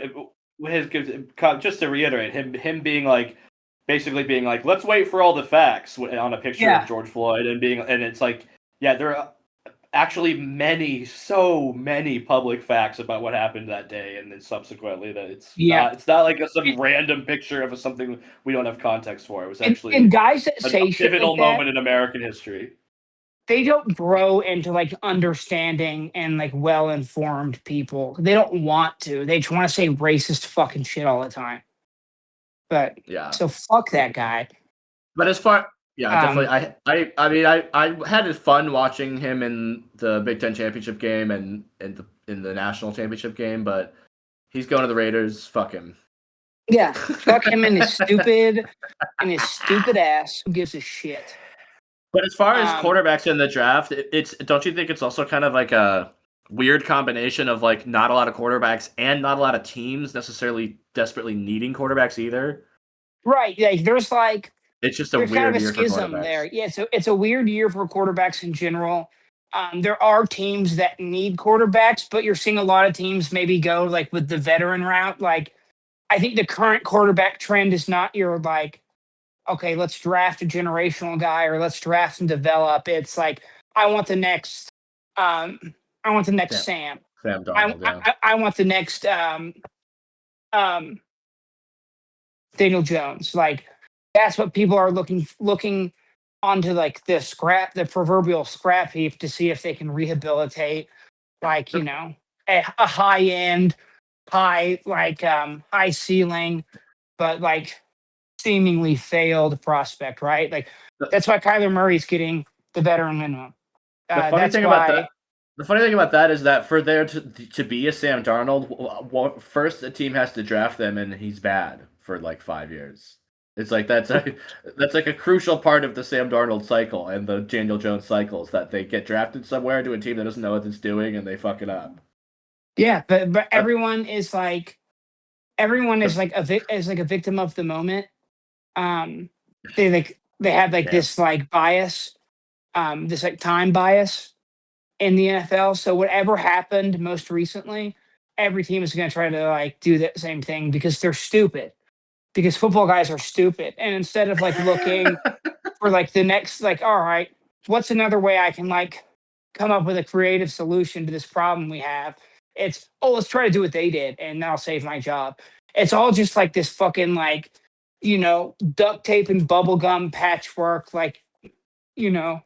just to reiterate him being like basically being like, let's wait for all the facts on a picture Yeah. of George Floyd and it's like, yeah, there are actually so many public facts about what happened that day and then subsequently that it's not like some random picture of something we don't have context for. It was actually and guys that say a shit pivotal like that, moment in American history. They don't grow into like understanding and like well-informed people. They don't want to. They just want to say racist fucking shit all the time. But Yeah. So fuck that guy. But as far definitely. I mean, I had fun watching him in the Big Ten championship game and in the national championship game. But he's going to the Raiders. Fuck him. Yeah, fuck him and his stupid ass. Who gives a shit? But as far as quarterbacks in the draft, it's don't you think it's also kind of like a weird combination of like not a lot of quarterbacks and not a lot of teams necessarily desperately needing quarterbacks either? Right. Like there's like it's just a there's weird kind of a year schism for quarterbacks. there. Yeah, so it's a weird year for quarterbacks in general. There are teams that need quarterbacks, but you're seeing a lot of teams maybe go like with the veteran route. Like I think the current quarterback trend is not your like, okay, let's draft a generational guy or let's draft and develop. It's like I want the next Sam. Sam Darnold, I want the next Daniel Jones. Like that's what people are looking onto like the proverbial scrap heap to see if they can rehabilitate like, you know, a high end, high ceiling, but like seemingly failed prospect, right? Like that's why Kyler Murray's getting the veteran minimum. The funny thing about that is that for there to be a Sam Darnold, first the team has to draft them, and he's bad for like 5 years. It's like that's like a crucial part of the Sam Darnold cycle and the Daniel Jones cycles that they get drafted somewhere to a team that doesn't know what it's doing and they fuck it up. Yeah, but everyone is like a victim of the moment. They have like this like bias, this like time bias in the NFL. So whatever happened most recently, every team is going to try to like do the same thing because they're stupid. Because football guys are stupid, and instead of like looking for like the next like, all right, what's another way I can like come up with a creative solution to this problem we have? It's let's try to do what they did, and that'll save my job. It's all just like this fucking like, you know, duct tape and bubble gum patchwork. Like, you know,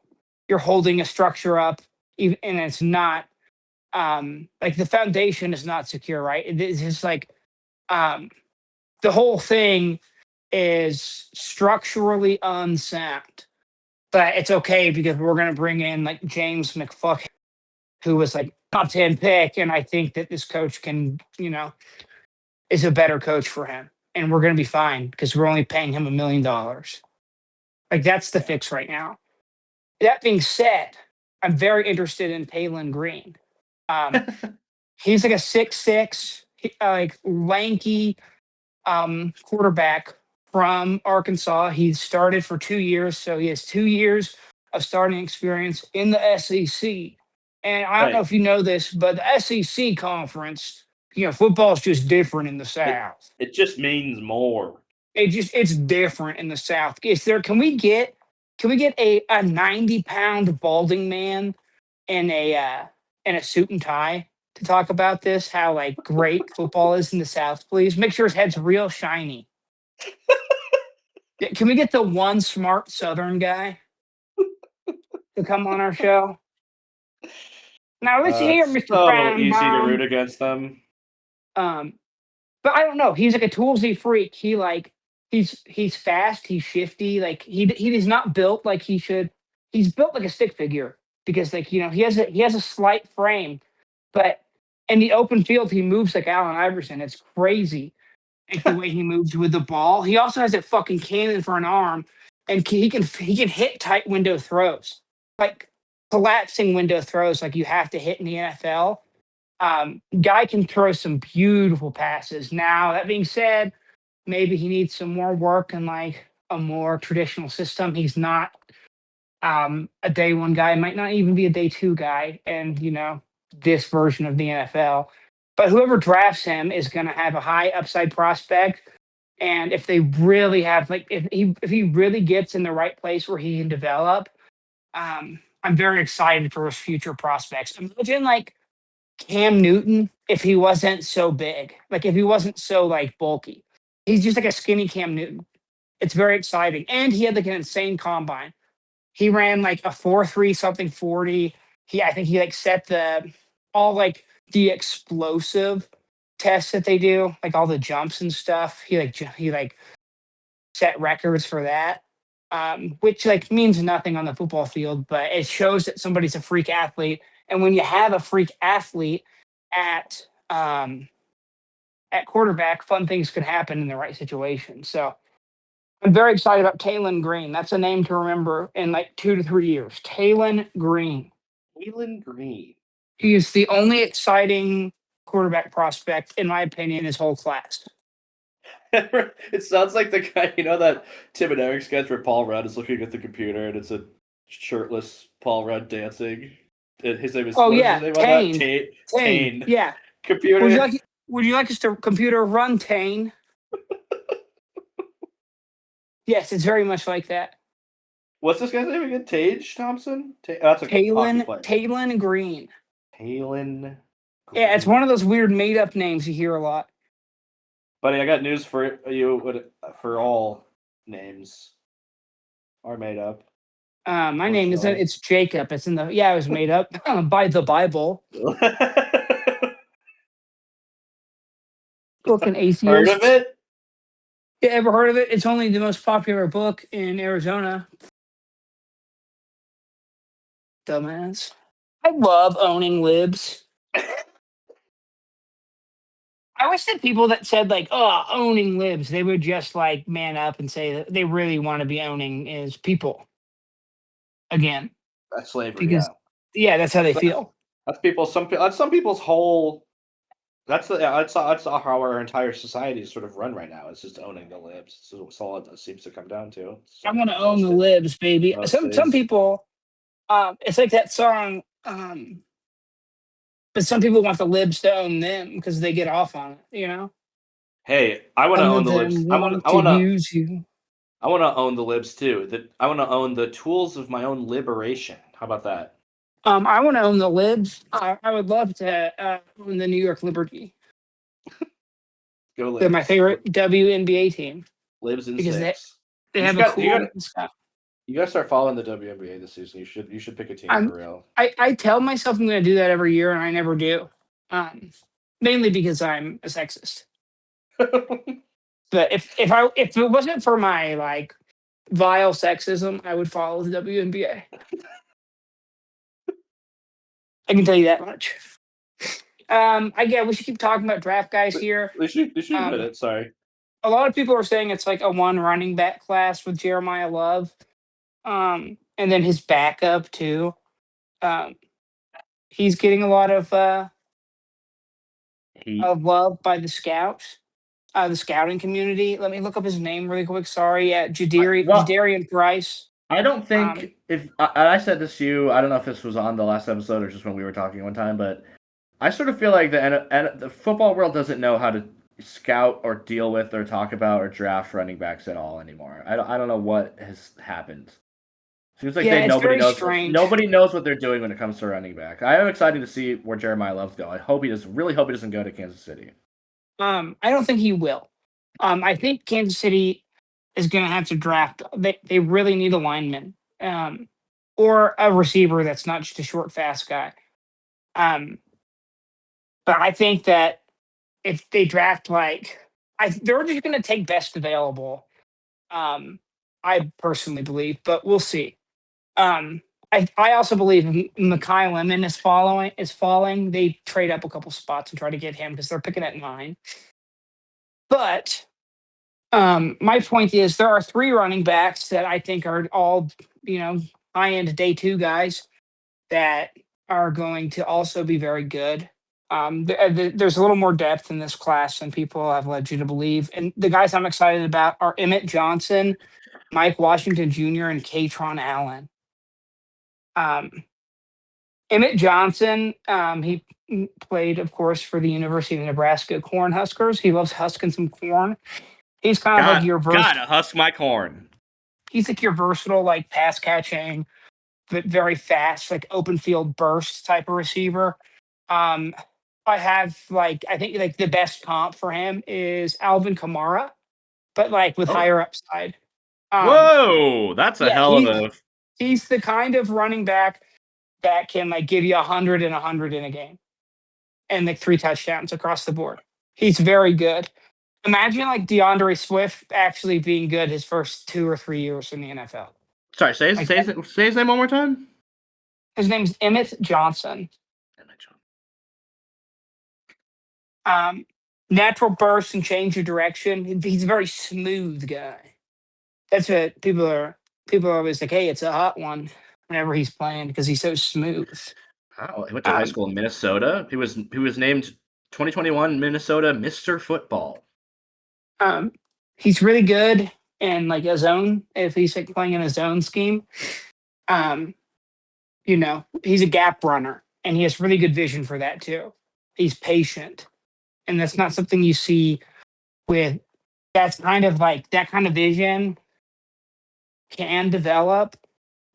you're holding a structure up, and it's not like the foundation is not secure, right? It's just like the whole thing is structurally unsound. But it's okay because we're going to bring in like James McFuck, who was like top 10 pick. And I think that this coach can, you know, is a better coach for him. And we're going to be fine because we're only paying him $1 million. Like that's the fix right now. That being said, I'm very interested in Taylon Green. Um, he's like a 6'6", like lanky quarterback from Arkansas. He started for 2 years, so he has 2 years of starting experience in the SEC. And I don't know Right. if you know this, but the SEC conference, football is just different in the It South. it just means more. It's different in the South. Is there? Can we get a 90-pound balding man in a suit and tie to talk about this? How like great football is in the South, please. Make sure his head's real shiny. Yeah, can we get the one smart Southern guy to come on our show? Now listen here, It's Mr. a little Prime easy to root Bomb. against them. Um, but I don't know. He's like a toolsy freak. He's fast. He's shifty. Like he is not built like he should. He's built like a stick figure because like he has a slight frame, but in the open field he moves like Allen Iverson. It's crazy. Like the way he moves with the ball. He also has a fucking cannon for an arm, and he can hit tight window throws, like collapsing window throws, like you have to hit in the NFL. Guy can throw some beautiful passes. Now that being said, maybe he needs some more work in like a more traditional system. He's not a day one guy, might not even be a day two guy, and this version of the NFL. But whoever drafts him is going to have a high upside prospect. And if they really have like if he really gets in the right place where he can develop, I'm very excited for his future prospects. Imagine like Cam Newton if he wasn't so big, like if he wasn't so like bulky. He's just like a skinny Cam Newton. It's very exciting, and he had like an insane combine. He ran like a 4.3 something 40. I think he like set all like the explosive tests that they do, like all the jumps and stuff. He set records for that. Which like means nothing on the football field, but it shows that somebody's a freak athlete. And when you have a freak athlete at um at quarterback, fun things can happen in the right situation. So I'm very excited about Taylon Green. That's a name to remember in like 2 to 3 years. Taylon Green. Waylon Green. He is the only exciting quarterback prospect, in my opinion, in his whole class. It sounds like the guy, that Tim and Eric sketch where Paul Rudd is looking at the computer and it's a shirtless Paul Rudd dancing. His name is, Oh what is his yeah, name on that? Tane. Tane. Tane. Yeah. Would you Computer. like would you like us to computer run Tane? Yes, it's very much like that. What's this guy's name again? Tage Thompson? That's a hockey player. Taylon Green. Taylon Green. Yeah, it's one of those weird made up names you hear a lot. Buddy, I got news for you. For all names are made up. My name isn't. It's Jacob. It's in the. Yeah, it was made up by the Bible. Fucking atheist. Heard of it? You ever heard of it? It's only the most popular book in Arizona. Dumbass. I love owning libs. I wish that people that said like, "Oh, owning libs," they would just like man up and say that they really want to be owning is people again. That's slavery. Because yeah, that's how they feel. That's people. That's some people's whole. That's how our entire society is sort of run right now. It's just owning the libs. So it's all it seems to come down to. I want to own the libs, baby. Some people, it's like that song. But some people want the libs to own them because they get off on it. Hey, I want to own the libs. I want to use you. I want to own the libs too. I want to own the tools of my own liberation. How about that? I want to own the libs. I would love to own the New York Liberty. Go libs. They're my favorite WNBA team. Libs and because six. They have a cool stuff. You gotta start following the WNBA this season. You should pick a team for real. I tell myself I'm going to do that every year, and I never do. Mainly because I'm a sexist. But if it wasn't for my like vile sexism, I would follow the WNBA. I can tell you that much. We should keep talking about draft guys here. We should admit it. Sorry. A lot of people are saying it's like a one running back class with Jeremiah Love, and then his backup too. Um, he's getting a lot of love by the scouts, the scouting community. Let me look up his name really quick. Sorry, Well, Jadarian Price. I don't Um, think if I said this to you, I don't know if this was on the last episode or just when we were talking one time, but I sort of feel like the football world doesn't know how to scout or deal with or talk about or draft running backs at all anymore. I don't know what has happened. Seems like yeah, it's nobody very knows strange. nobody knows what they're doing when it comes to running back. I am excited to see where Jeremiah Love's go. I hope he does. Really hope he doesn't go to Kansas City. I don't think he will. I think Kansas City is going to have to draft. They really need a lineman, or a receiver that's not just a short, fast guy. Um, but I think that if they draft they're just going to take best available. I personally believe, but we'll see. I also believe Mekhi Lemon is falling. They trade up a couple spots and try to get him because they're picking at 9. But my point is there are 3 running backs that I think are all, high end day 2 guys that are going to also be very good. There's a little more depth in this class than people have led you to believe. And the guys I'm excited about are Emmett Johnson, Mike Washington Jr., and Katron Allen. Emmett Johnson, he played, of course, for the University of Nebraska Cornhuskers. He loves husking some corn. He's kind of like your Gotta husk my corn. he's like your versatile, like pass catching, but very fast, like open field burst type of receiver. Um, I think like the best comp for him is Alvin Kamara, but like with Oh, higher upside. Um, whoa! That's a yeah, hell of a. he's the kind of running back that can like give you 100 and 100 in a game and like 3 touchdowns across the board. He's very good. Imagine like DeAndre Swift actually being good his first 2 or 3 years in the NFL. Sorry, Like say his name one more time. his name's Emmett Johnson. Um, Natural burst and change of direction. He's a very smooth guy. That's what people are always like, hey, it's a hot one whenever he's playing because he's so smooth. Oh, he went to high Um, school in Minnesota. He was named 2021 Minnesota Mr. Football. um, he's really good in like a zone if he's like playing in a zone scheme. Um, he's a gap runner and he has really good vision for that too. He's patient, and that's not something you see with. That's kind of like that kind of vision can develop,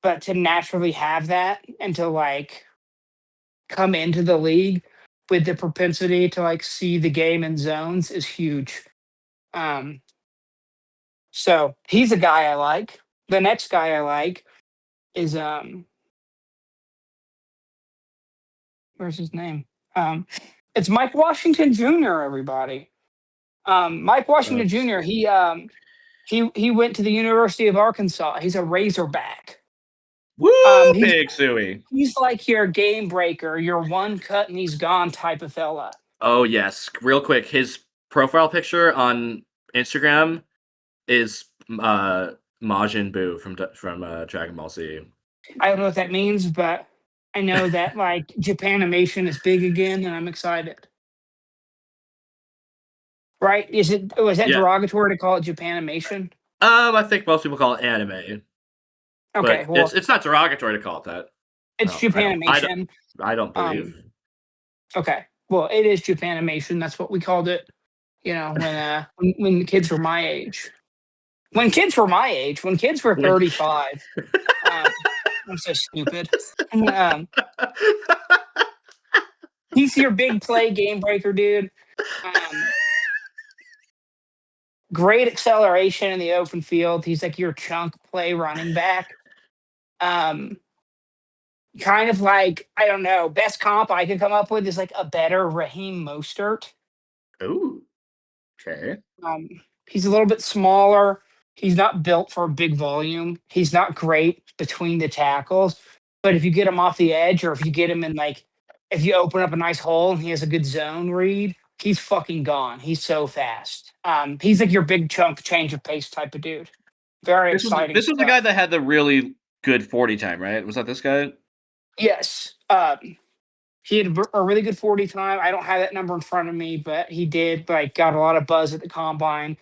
but to naturally have that and to like come into the league with the propensity to like see the game in zones is huge. Um, so he's a guy I like. The next guy I like is where's his name? It's Mike Washington Jr. Everybody, Mike Washington That's Jr. He went to the University of Arkansas. He's a Razorback. woo, He's big Suey. he's like your game breaker, your one cut and he's gone type of fella. Oh yes, real quick. His profile picture on Instagram is Majin Buu from Dragon Ball Z. I don't know what that means, but I know that like Japanimation is big again, and I'm excited. Right? Was that Yeah. derogatory to call it Japanimation? I think most people call it anime, Okay, but well, it's not derogatory to call it that. it's No, Japanimation. I don't believe. Okay, well, it is Japanimation. That's what we called it. When the kids were my age. When kids were my age, when kids were 35, I'm so stupid. He's your big play game breaker, dude. Great acceleration in the open field. He's like your chunk play running back. Kind of like, I don't know, best comp I could come up with is like a better Raheem Mostert. Ooh, okay. Um, he's a little bit smaller. He's not built for a big volume. He's not great between the tackles. But if you get him off the edge or if you get him in like, if you open up a nice hole and he has a good zone read, he's fucking gone. He's so fast. He's like your big chunk change of pace type of dude. Very exciting. This was the guy that had the really good 40 time, right? Was that this guy? Yes. He had a really good 40 time. I don't have that number in front of me, but he did like got a lot of buzz at the combine.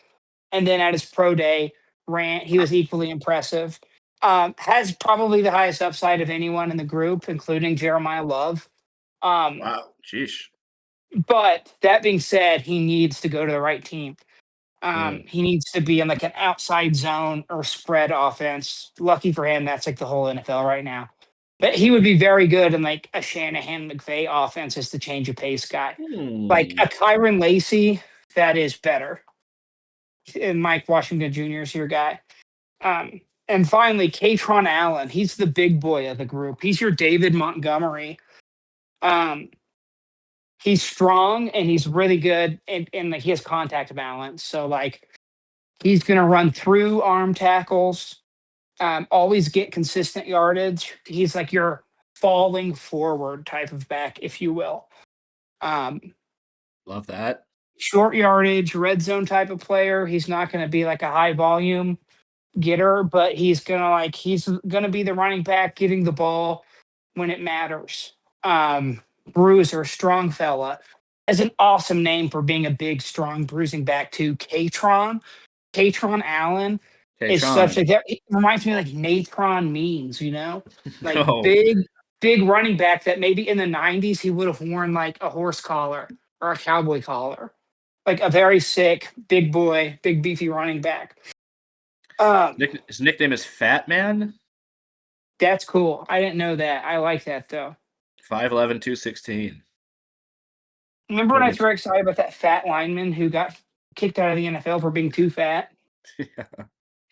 And then at his pro day rant, he was equally impressive. Has probably the highest upside of anyone in the group, including Jeremiah Love. Um, Wow, sheesh. but that being said, he needs to go to the right team. Mm. He needs to be in like an outside zone or spread offense. Lucky for him, that's like the whole NFL right now. But he would be very good in like a Shanahan McVay offense as the change of pace guy. Like Hmm. a Kyron Lacey, that is better. And Mike Washington Jr. is your guy. And finally, Katron Allen. He's the big boy of the group. He's your David Montgomery. Um, he's strong and he's really good, and like he has contact balance. So like he's gonna run through arm tackles, always get consistent yardage. He's like your falling forward type of back, if you will. Um, Love that. Short yardage, red zone type of player. He's not gonna be like a high volume getter, but he's gonna be the running back getting the ball when it matters. Bruiser, strong fella. Has an awesome name for being a big, strong bruising back too. Katron Allen Okay, is such Tron. a that it reminds me of like Natron means, you know? Like No. big running back that maybe in the 90s he would have worn like a horse collar or a cowboy collar. Like a very sick, big boy, big beefy running back. His nickname is Fat Man. That's cool. I didn't know that. I like that though. 5'11", 216. Remember when What I a was good. very excited about that fat lineman who got kicked out of the NFL for being too fat? That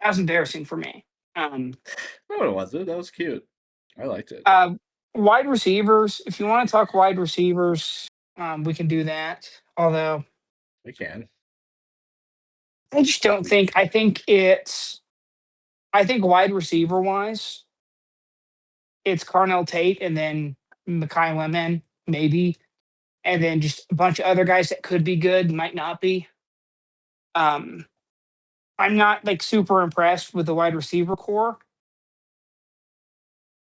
was embarrassing for me. Um, No, it wasn't. That was cute. I liked it. uh, Wide receivers. If you want to talk wide receivers, we can do that. Although We can. I just don't think. I think it's. I think wide receiver wise, it's Carnell Tate and then Makai Lemon maybe, and then just a bunch of other guys that could be good, might not be. Um, I'm not like super impressed with the wide receiver core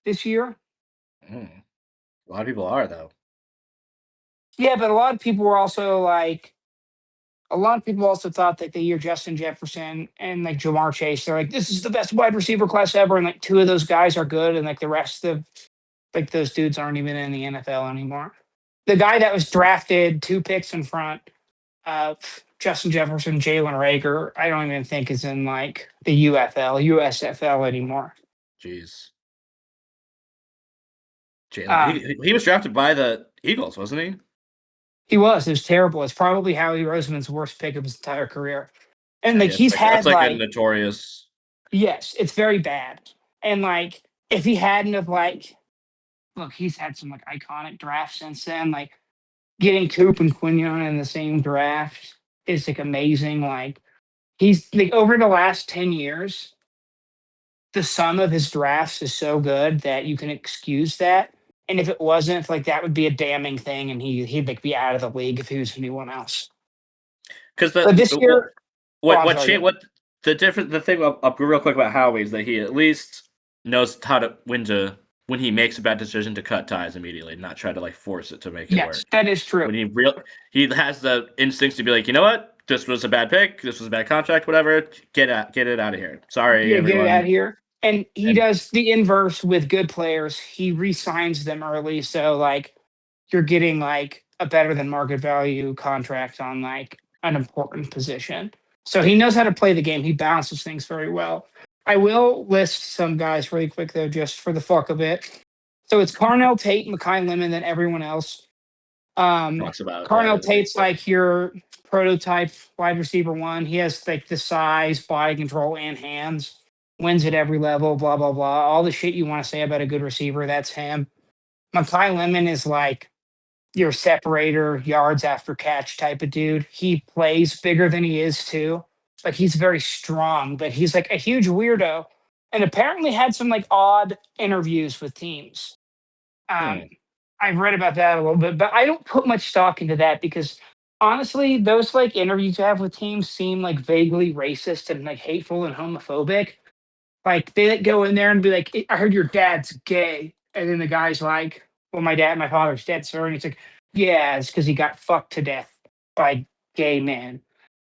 this year. Mm. A lot of people are though. Yeah, but a lot of people were also like, a lot of people also thought that the year Justin Jefferson and like Jamar Chase, they're like, this is the best wide receiver class ever. And like two of those guys are good. And like the rest of like those dudes aren't even in the NFL anymore. The guy that was drafted 2 picks in front of Justin Jefferson, Jalen Rager, I don't even think is in like the USFL anymore. Jeez. Jalen. Um, He was drafted by the Eagles, wasn't he? he was. It was terrible. It's probably Howie Roseman's worst pick of his entire career. And like Yeah, he's that's had like a like, notorious. yes, it's very bad. And like if he hadn't have like, look, he's had some like iconic drafts since then. Like getting Coop and Quinion in the same draft is like amazing. Like he's like over the last 10 years, the sum of his drafts is so good that you can excuse that. And if it wasn't, like that would be a damning thing, and he'd like be out of the league if he was anyone else. Because But this year, oh, I'm sorry. what the thing up real quick about Howie is that he at least knows how to when he makes a bad decision to cut ties immediately, not try to like force it to make it Yes, work. that is true. When he has the instincts to be like, you know what, this was a bad pick, this was a bad contract, whatever. Get it out of here. Sorry, Yeah, get it out everyone. here. And he And does the inverse with good players. He re-signs them early, so like you're getting like a better than market value contract on like an important position. So he knows how to play the game. He balances things very well. I will list some guys really quick though, just for the fuck of it. So it's Carnell Tate, Makai Lemon, then everyone else. talks about Carnell everything. Tate's like your prototype wide receiver one. He has like the size, body control, and hands. Wins at every level, blah, blah, blah. All the shit you want to say about a good receiver, that's him. Makai Lemon is like your separator, yards after catch type of dude. He plays bigger than he is too. Like he's very strong, but he's like a huge weirdo and apparently had some like odd interviews with teams. Um, Hmm. I've read about that a little bit, but I don't put much stock into that because honestly, those like interviews you have with teams seem like vaguely racist and like hateful and homophobic. Like they go in there and be like, I heard your dad's gay. And then the guy's like, well, my father's dead, sir. And he's like, yeah, it's because he got fucked to death by gay men.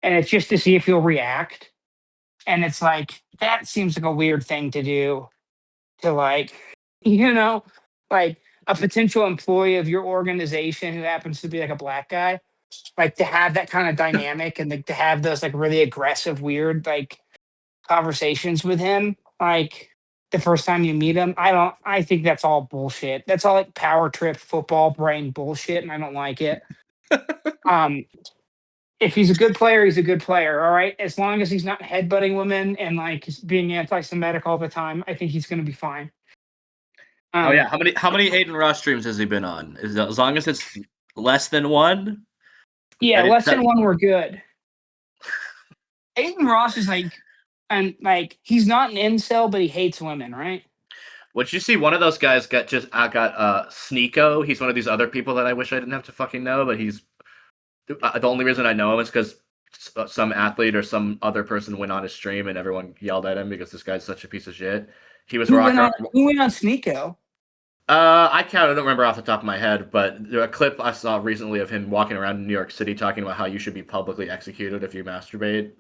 And it's just to see if he'll react. And it's like, that seems like a weird thing to do to like, like a potential employee of your organization who happens to be like a black guy, like to have that kind of dynamic and like, to have those like really aggressive, weird, like conversations with him. Like the first time you meet him, I think that's all bullshit. That's all like power trip football brain bullshit. And I don't like it. Um, if he's a good player, he's a good player. All right. As long as he's not headbutting women and like being anti-Semitic all the time, I think he's going to be fine. Oh yeah, how many Aiden Ross streams has he been on? As long as it's less than one? Yeah, less than one, we're good. Aiden Ross is like, and like he's not an incel, but he hates women, right? Would you see one of those guys got Sneeko? He's one of these other people that I wish I didn't have to fucking know, but he's the only reason I know him is because some athlete or some other person went on his stream and everyone yelled at him because this guy's such a piece of shit. He was Who went on Sneeko? I don't remember off the top of my head, but a clip I saw recently of him walking around New York City talking about how you should be publicly executed if you masturbate.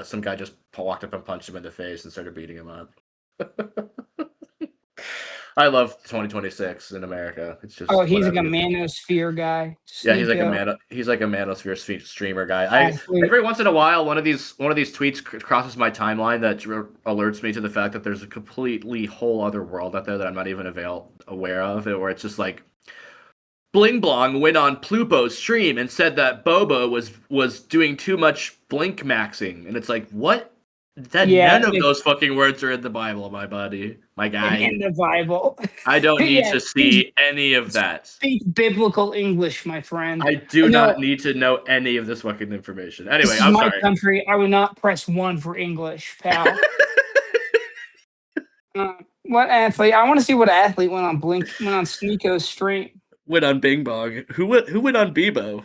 Some guy just walked up and punched him in the face and started beating him up. I love 2026 in America. It's just he's like a manosphere guy. Yeah, he's like a manosphere streamer guy. Every once in a while, one of these tweets crosses my timeline that alerts me to the fact that there's a completely whole other world out there that I'm not even aware of. Where it's just like, Bling Blong went on Plupo's stream and said that Bobo was doing too much blink maxing, and it's like, what? None of those fucking words are in the Bible, my guy. In the Bible. I don't need to see any of that. Speak biblical English, my friend. I do not need to know any of this fucking information. Anyway, this is my country. I would not press 1 for English, pal. What athlete? I want to see what athlete went on Sneeko's stream. Went on Bing Bong. Who went on Bebo?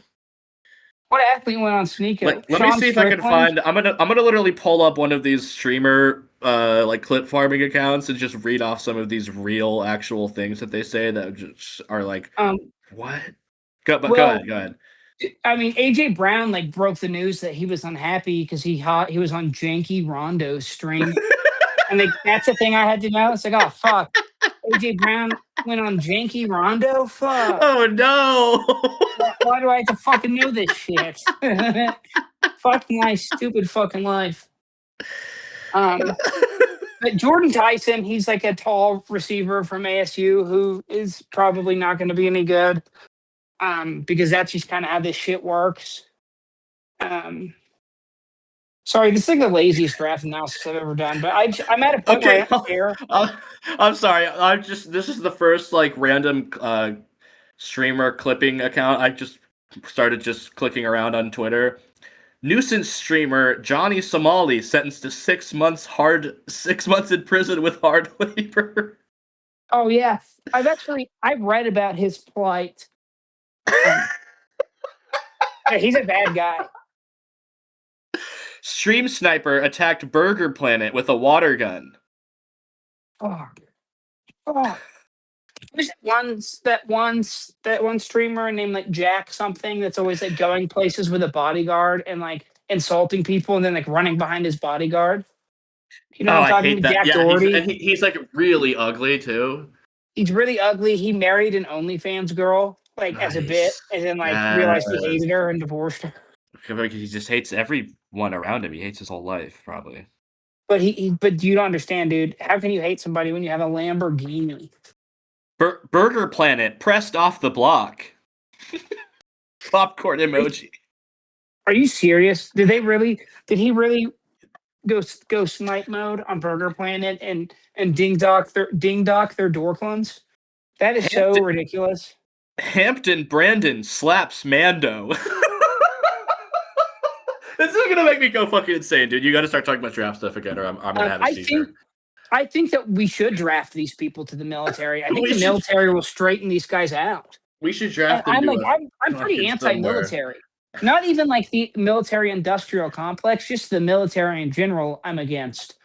What athlete went on Sneeko? Let me see if I can find. I'm gonna literally pull up one of these streamer clip farming accounts and just read off some of these real actual things that they say that just are like, what? Go ahead. I mean, AJ Brown like broke the news that he was unhappy because he was on Janky Rondo's stream, and like that's the thing I had to know. It's like, oh fuck, AJ Brown went on Janky Rondo. Fuck. Oh no. Why do I have to fucking know this shit? Fuck my stupid fucking life. But Jordan Tyson, he's like a tall receiver from ASU who is probably not going to be any good. Because that's just kind of how this shit works. Sorry, this is like the laziest draft analysis I've ever done, but I'm at a point where I don't care. I'm sorry. This is the first like random streamer clipping account. I just started just clicking around on Twitter. Nuisance streamer Johnny Somali sentenced to 6 months in prison with hard labor. Oh yeah, I've read about his plight. He's a bad guy. Stream sniper attacked Burger Planet with a water gun. Fuck. There's that one streamer named like Jack something that's always like going places with a bodyguard and like insulting people and then like running behind his bodyguard. You know what I'm talking about? Jack Doherty. He's like really ugly too. He's really ugly. He married an OnlyFans girl like as a bit, and then like realized he hated her and divorced her. He just hates everyone around him. He hates his whole life, probably. But but you don't understand, dude. How can you hate somebody when you have a Lamborghini? Burger Planet pressed off the block. Popcorn emoji. Are you serious? Did he really go snipe mode on Burger Planet and ding dock their door clones? That is so ridiculous. Hampton Brandon slaps Mando. This is gonna make me go fucking insane, dude. You got to start talking about draft stuff again, or I'm gonna have a seizure. I think that we should draft these people to the military. I think the military will straighten these guys out. We should draft them. I'm pretty anti-military. Not even like the military-industrial complex, just the military in general. I'm against.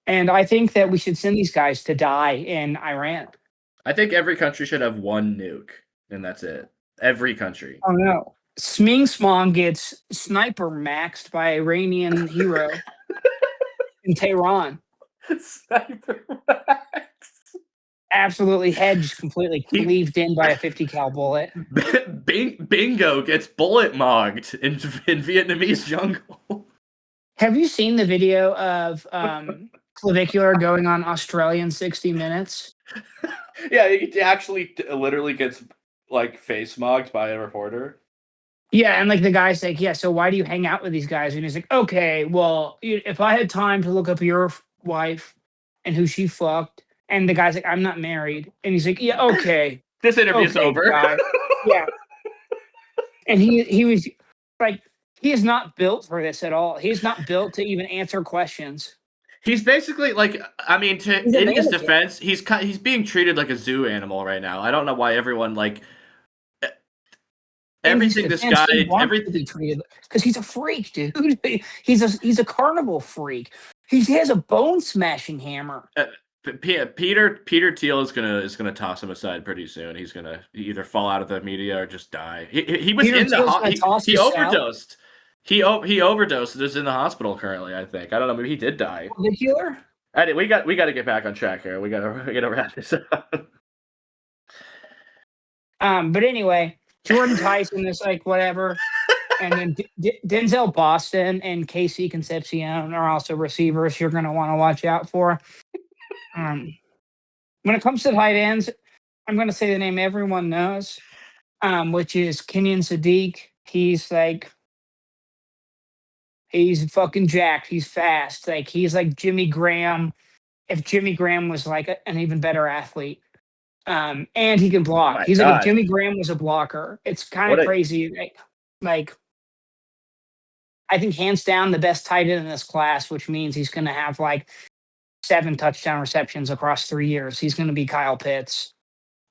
And I think that we should send these guys to die in Iran. I think every country should have one nuke, and that's it. Every country. Oh no. Sming Smong gets sniper maxed by Iranian hero in Tehran. Sniper. Absolutely hedged, completely cleaved in by a 50 cal bullet. Bingo gets bullet mogged in Vietnamese jungle. Have you seen the video of Clavicular going on Australian 60 Minutes? Yeah, he actually literally gets like face mogged by a reporter. Yeah, and like the guy's like, yeah, so why do you hang out with these guys? And he's like, okay, well, if I had time to look up your wife and who she fucked, and the guy's like, I'm not married, and he's like, yeah, okay, This interview's okay, over. guy. Yeah, and he was like, he is not built for this at all. He's not built to even answer questions. He's basically like, I mean, He's a in his mannequin. defense, he's being treated like a zoo animal right now. I don't know why everyone like In his everything this defense, guy, he wants to everything. be treated because he's a freak, dude. He's a carnival freak. He has a bone smashing hammer. Peter Thiel is gonna toss him aside pretty soon. He's gonna either fall out of the media or just die. He was Peter in the Thiel's gonna toss he us out. overdosed. He overdosed. Is in the hospital currently. I think. I don't know. Maybe he did die. The killer. We got to get back on track here. We gotta wrap this up. But anyway, Jordan Tyson is like whatever, and then Denzel Boston and Casey Concepcion are also receivers you're gonna want to watch out for. When it comes to tight ends, I'm gonna say the name everyone knows, which is Kenyon Sadiq. He's fucking jacked. He's fast. Like he's like Jimmy Graham. If Jimmy Graham was like an even better athlete, and he can block. He's like if Jimmy Graham was a blocker. It's kind of crazy. Like I think hands down the best tight end in this class, which means he's going to have like 7 touchdown receptions across 3 years. He's going to be Kyle Pitts.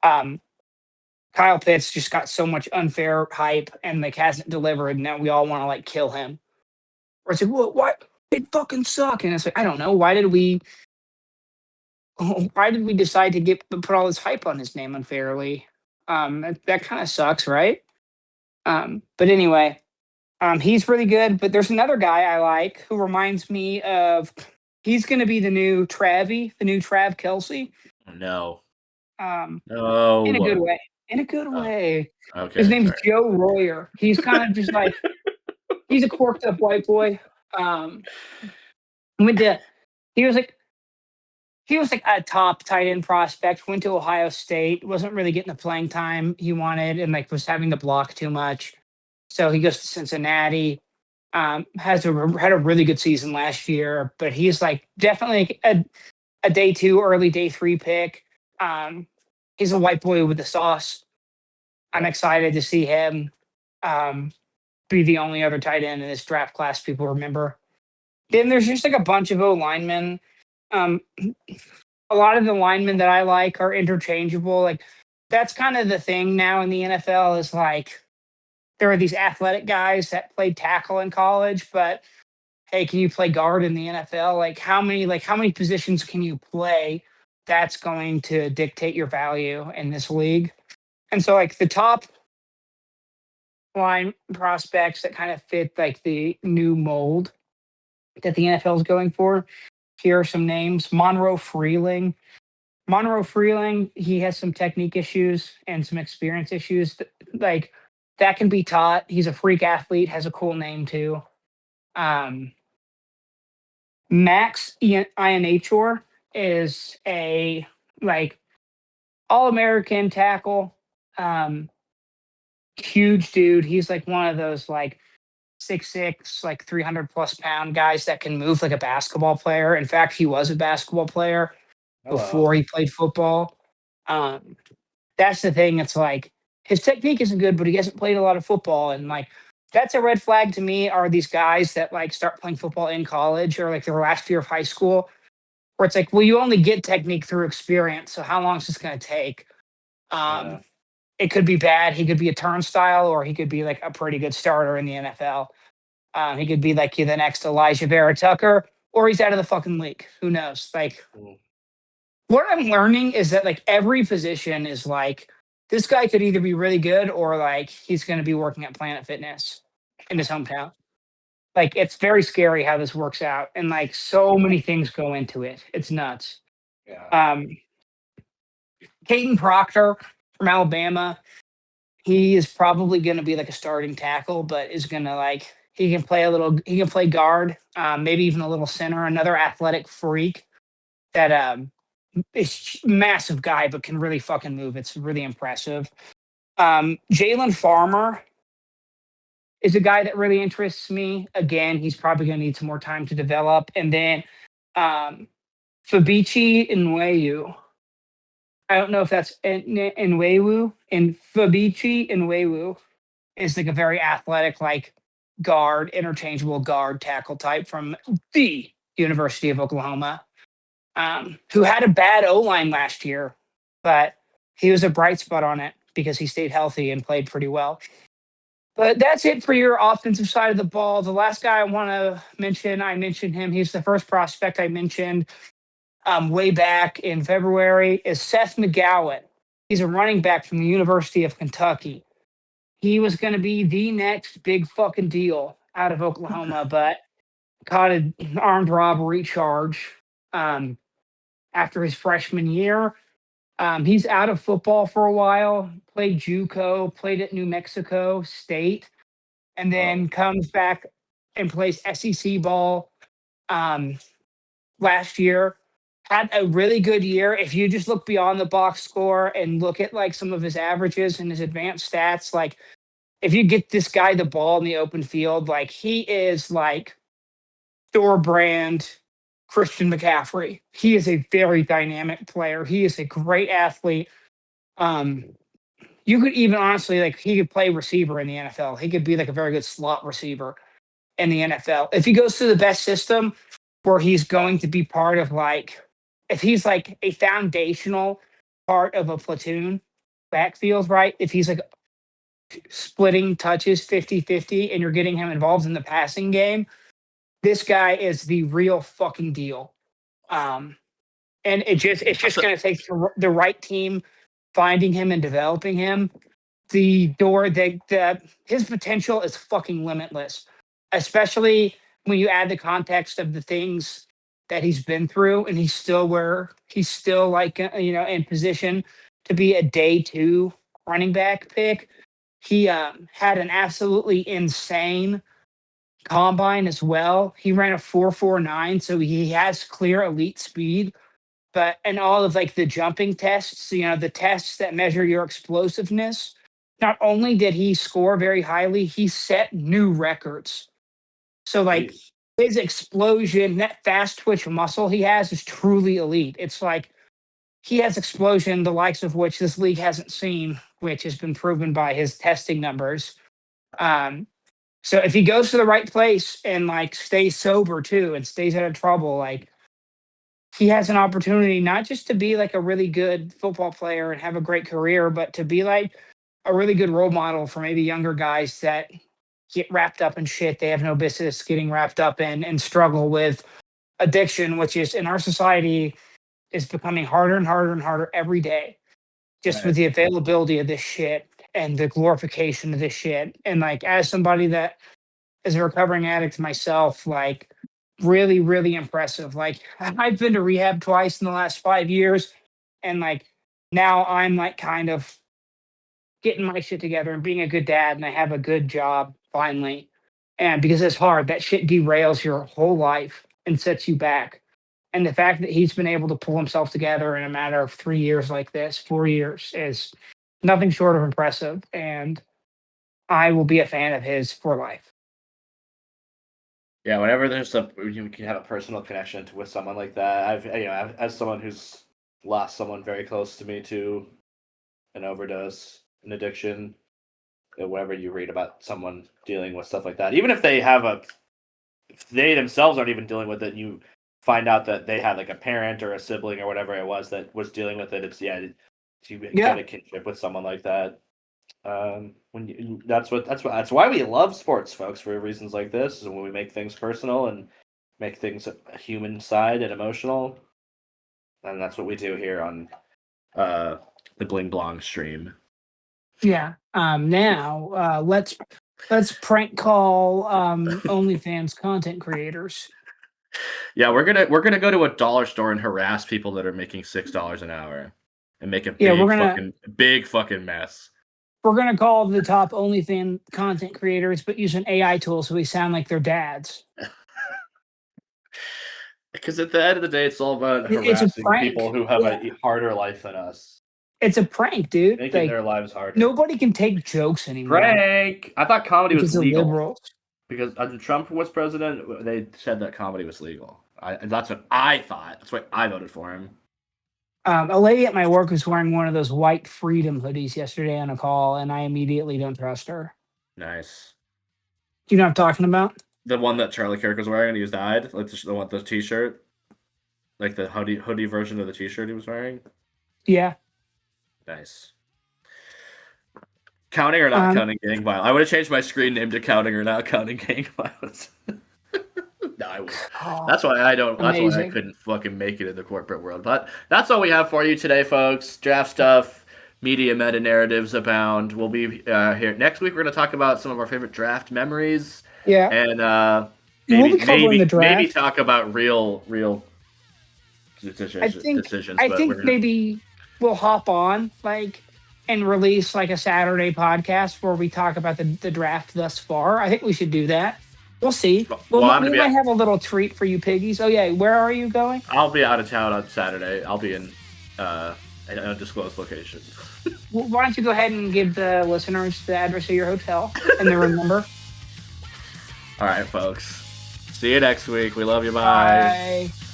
Kyle Pitts just got so much unfair hype and like hasn't delivered. And now we all want to like kill him. Or it's like, well, what? It fucking suck. And it's like, I don't know. Why did we decide to put all this hype on his name unfairly? That kind of sucks, right? But anyway, he's really good. But there's another guy I like who reminds me of. He's going to be the new Trav Kelsey. No. No. In a good way. In a good way. Okay. His name's Joe Royer. He's kind of just like he's a corked up white boy. He was like a top tight end prospect, went to Ohio State, wasn't really getting the playing time he wanted, and like was having to block too much. So he goes to Cincinnati. Had a really good season last year, but he's like definitely a day 2, early day 3 pick. He's a white boy with the sauce. I'm excited to see him be the only other tight end in this draft class people remember. Then there's just like a bunch of O linemen. A lot of the linemen that I like are interchangeable. Like that's kind of the thing now in the NFL is like there are these athletic guys that played tackle in college, but hey, can you play guard in the NFL? Like how many positions can you play? That's going to dictate your value in this league. And so like the top line prospects that kind of fit like the new mold that the NFL is going for. Here are some names. Monroe Freeling, he has some technique issues and some experience issues. Like that can be taught. He's a freak athlete, has a cool name too. Max Ianachor is a like all-American tackle. Huge dude. He's like one of those like 6'6", like 300+ pound guys that can move like a basketball player. In fact, he was a basketball player before he played football. That's the thing. It's like his technique isn't good, but he hasn't played a lot of football. And like that's a red flag to me are these guys that like start playing football in college or like their last year of high school, where it's like, well, you only get technique through experience. So how long is this going to take? It could be bad. He could be a turnstile, or he could be like a pretty good starter in the NFL. He could be like the next Elijah Vera Tucker, or he's out of the fucking league. Who knows? Like, Mm. what I'm learning is that like every position is like this guy could either be really good or like he's going to be working at Planet Fitness in his hometown. Like it's very scary how this works out, and like so many things go into it. It's nuts. Yeah. Um, Caden Proctor from Alabama, he is probably going to be like a starting tackle, but is going to like he can play a little. He can play guard, maybe even a little center. Another athletic freak that is massive guy, but can really fucking move. It's really impressive. Jalen Farmer is a guy that really interests me. Again, he's probably going to need some more time to develop. And then Fabici Nwewu. I don't know if that's Nwewu. And Fabici Nwewu is like a very athletic, like guard, interchangeable guard tackle type from the University of Oklahoma, who had a bad O line last year, but he was a bright spot on it because he stayed healthy and played pretty well. But that's it for your offensive side of the ball. The last guy I want to mention, I mentioned him. He's the first prospect I mentioned way back in February, is Seth McGowan. He's a running back from the University of Kentucky. He was going to be the next big fucking deal out of Oklahoma, but caught an armed robbery charge after his freshman year. He's out of football for a while, played JUCO, played at New Mexico State, and then comes back and plays SEC ball last year. Had a really good year. If you just look beyond the box score and look at like some of his averages and his advanced stats, like if you get this guy the ball in the open field, like he is like store brand Christian McCaffrey. He is a very dynamic player. He is a great athlete. Um, you could even honestly like he could play receiver in the NFL. He could be like a very good slot receiver in the NFL. If he goes to the best system where he's going to be part of like if he's like a foundational part of a platoon backfield, right? If he's like splitting touches 50-50 and you're getting him involved in the passing game, this guy is the real fucking deal. And it's just going to take the right team finding him and developing him. The door that his potential is fucking limitless, especially when you add the context of the things that he's been through, and he's still like in position to be a day 2 running back pick. He had an absolutely insane combine as well. He ran a 4.49, so he has clear elite speed. But and all of like the jumping tests, the tests that measure your explosiveness, not only did he score very highly, he set new records. So like Jeez. his explosion, that fast twitch muscle he has is truly elite. It's like he has explosion, the likes of which this league hasn't seen, which has been proven by his testing numbers. So if he goes to the right place and like stays sober too and stays out of trouble, like he has an opportunity not just to be like a really good football player and have a great career, but to be like a really good role model for maybe younger guys that get wrapped up in shit they have no business getting wrapped up in and struggle with addiction, which is in our society is becoming harder and harder and harder every day, just with Right. the availability of this shit and the glorification of this shit. And like as somebody that is a recovering addict myself, like really, really impressive. Like I've been to rehab twice in the last 5 years, and like now I'm like kind of getting my shit together and being a good dad, and I have a good job finally. And because it's hard, that shit derails your whole life and sets you back. And the fact that he's been able to pull himself together in a matter of 3 years like this, 4 years, is nothing short of impressive. And I will be a fan of his for life. Yeah, whenever you can have a personal connection with someone like that, as someone who's lost someone very close to me to an overdose, an addiction, whenever you read about someone dealing with stuff like that, even if if they themselves aren't even dealing with it, you find out that they had like a parent or a sibling or whatever it was that was dealing with it. You get a kinship with someone like that. That's why we love sports, folks, for reasons like this, and when we make things personal and make things a human side and emotional. And that's what we do here on the Bling Blong stream. Yeah. Now let's prank call OnlyFans content creators. Yeah, we're gonna go to a dollar store and harass people that are making $6 an hour and make a big fucking mess. We're gonna call the top OnlyFans content creators, but use an AI tool so we sound like their dads. Because at the end of the day, it's all about harassing people who have a harder life than us. It's a prank, dude. Making their lives harder. Nobody can take jokes anymore. Prank! I thought comedy was legal. Liberals. Because when Trump was president, they said that comedy was legal. That's what I thought. That's why I voted for him. A lady at my work was wearing one of those white freedom hoodies yesterday on a call, and I immediately don't trust her. Nice. Do you know what I'm talking about? The one that Charlie Kirk was wearing and he died? Like the t-shirt? Like the hoodie version of the t-shirt he was wearing? Yeah. Nice. Counting or not counting gang violence? I would have changed my screen name to counting or not counting gang violence. No, I wouldn't. That's why I don't. That's why I couldn't fucking make it in the corporate world. But that's all we have for you today, folks. Draft stuff, media meta narratives abound. We'll be here next week. We're going to talk about some of our favorite draft memories. Yeah, and maybe talk about real decisions. I think maybe we'll hop on and release a Saturday podcast where we talk about the draft thus far. I think we should do that. We'll see. We might have a little treat for you piggies. Oh yeah, where are you going? I'll be out of town on Saturday. I'll be in an undisclosed location. Well, why don't you go ahead and give the listeners the address of your hotel and the room number? All right, folks. See you next week. We love you. Bye. Bye.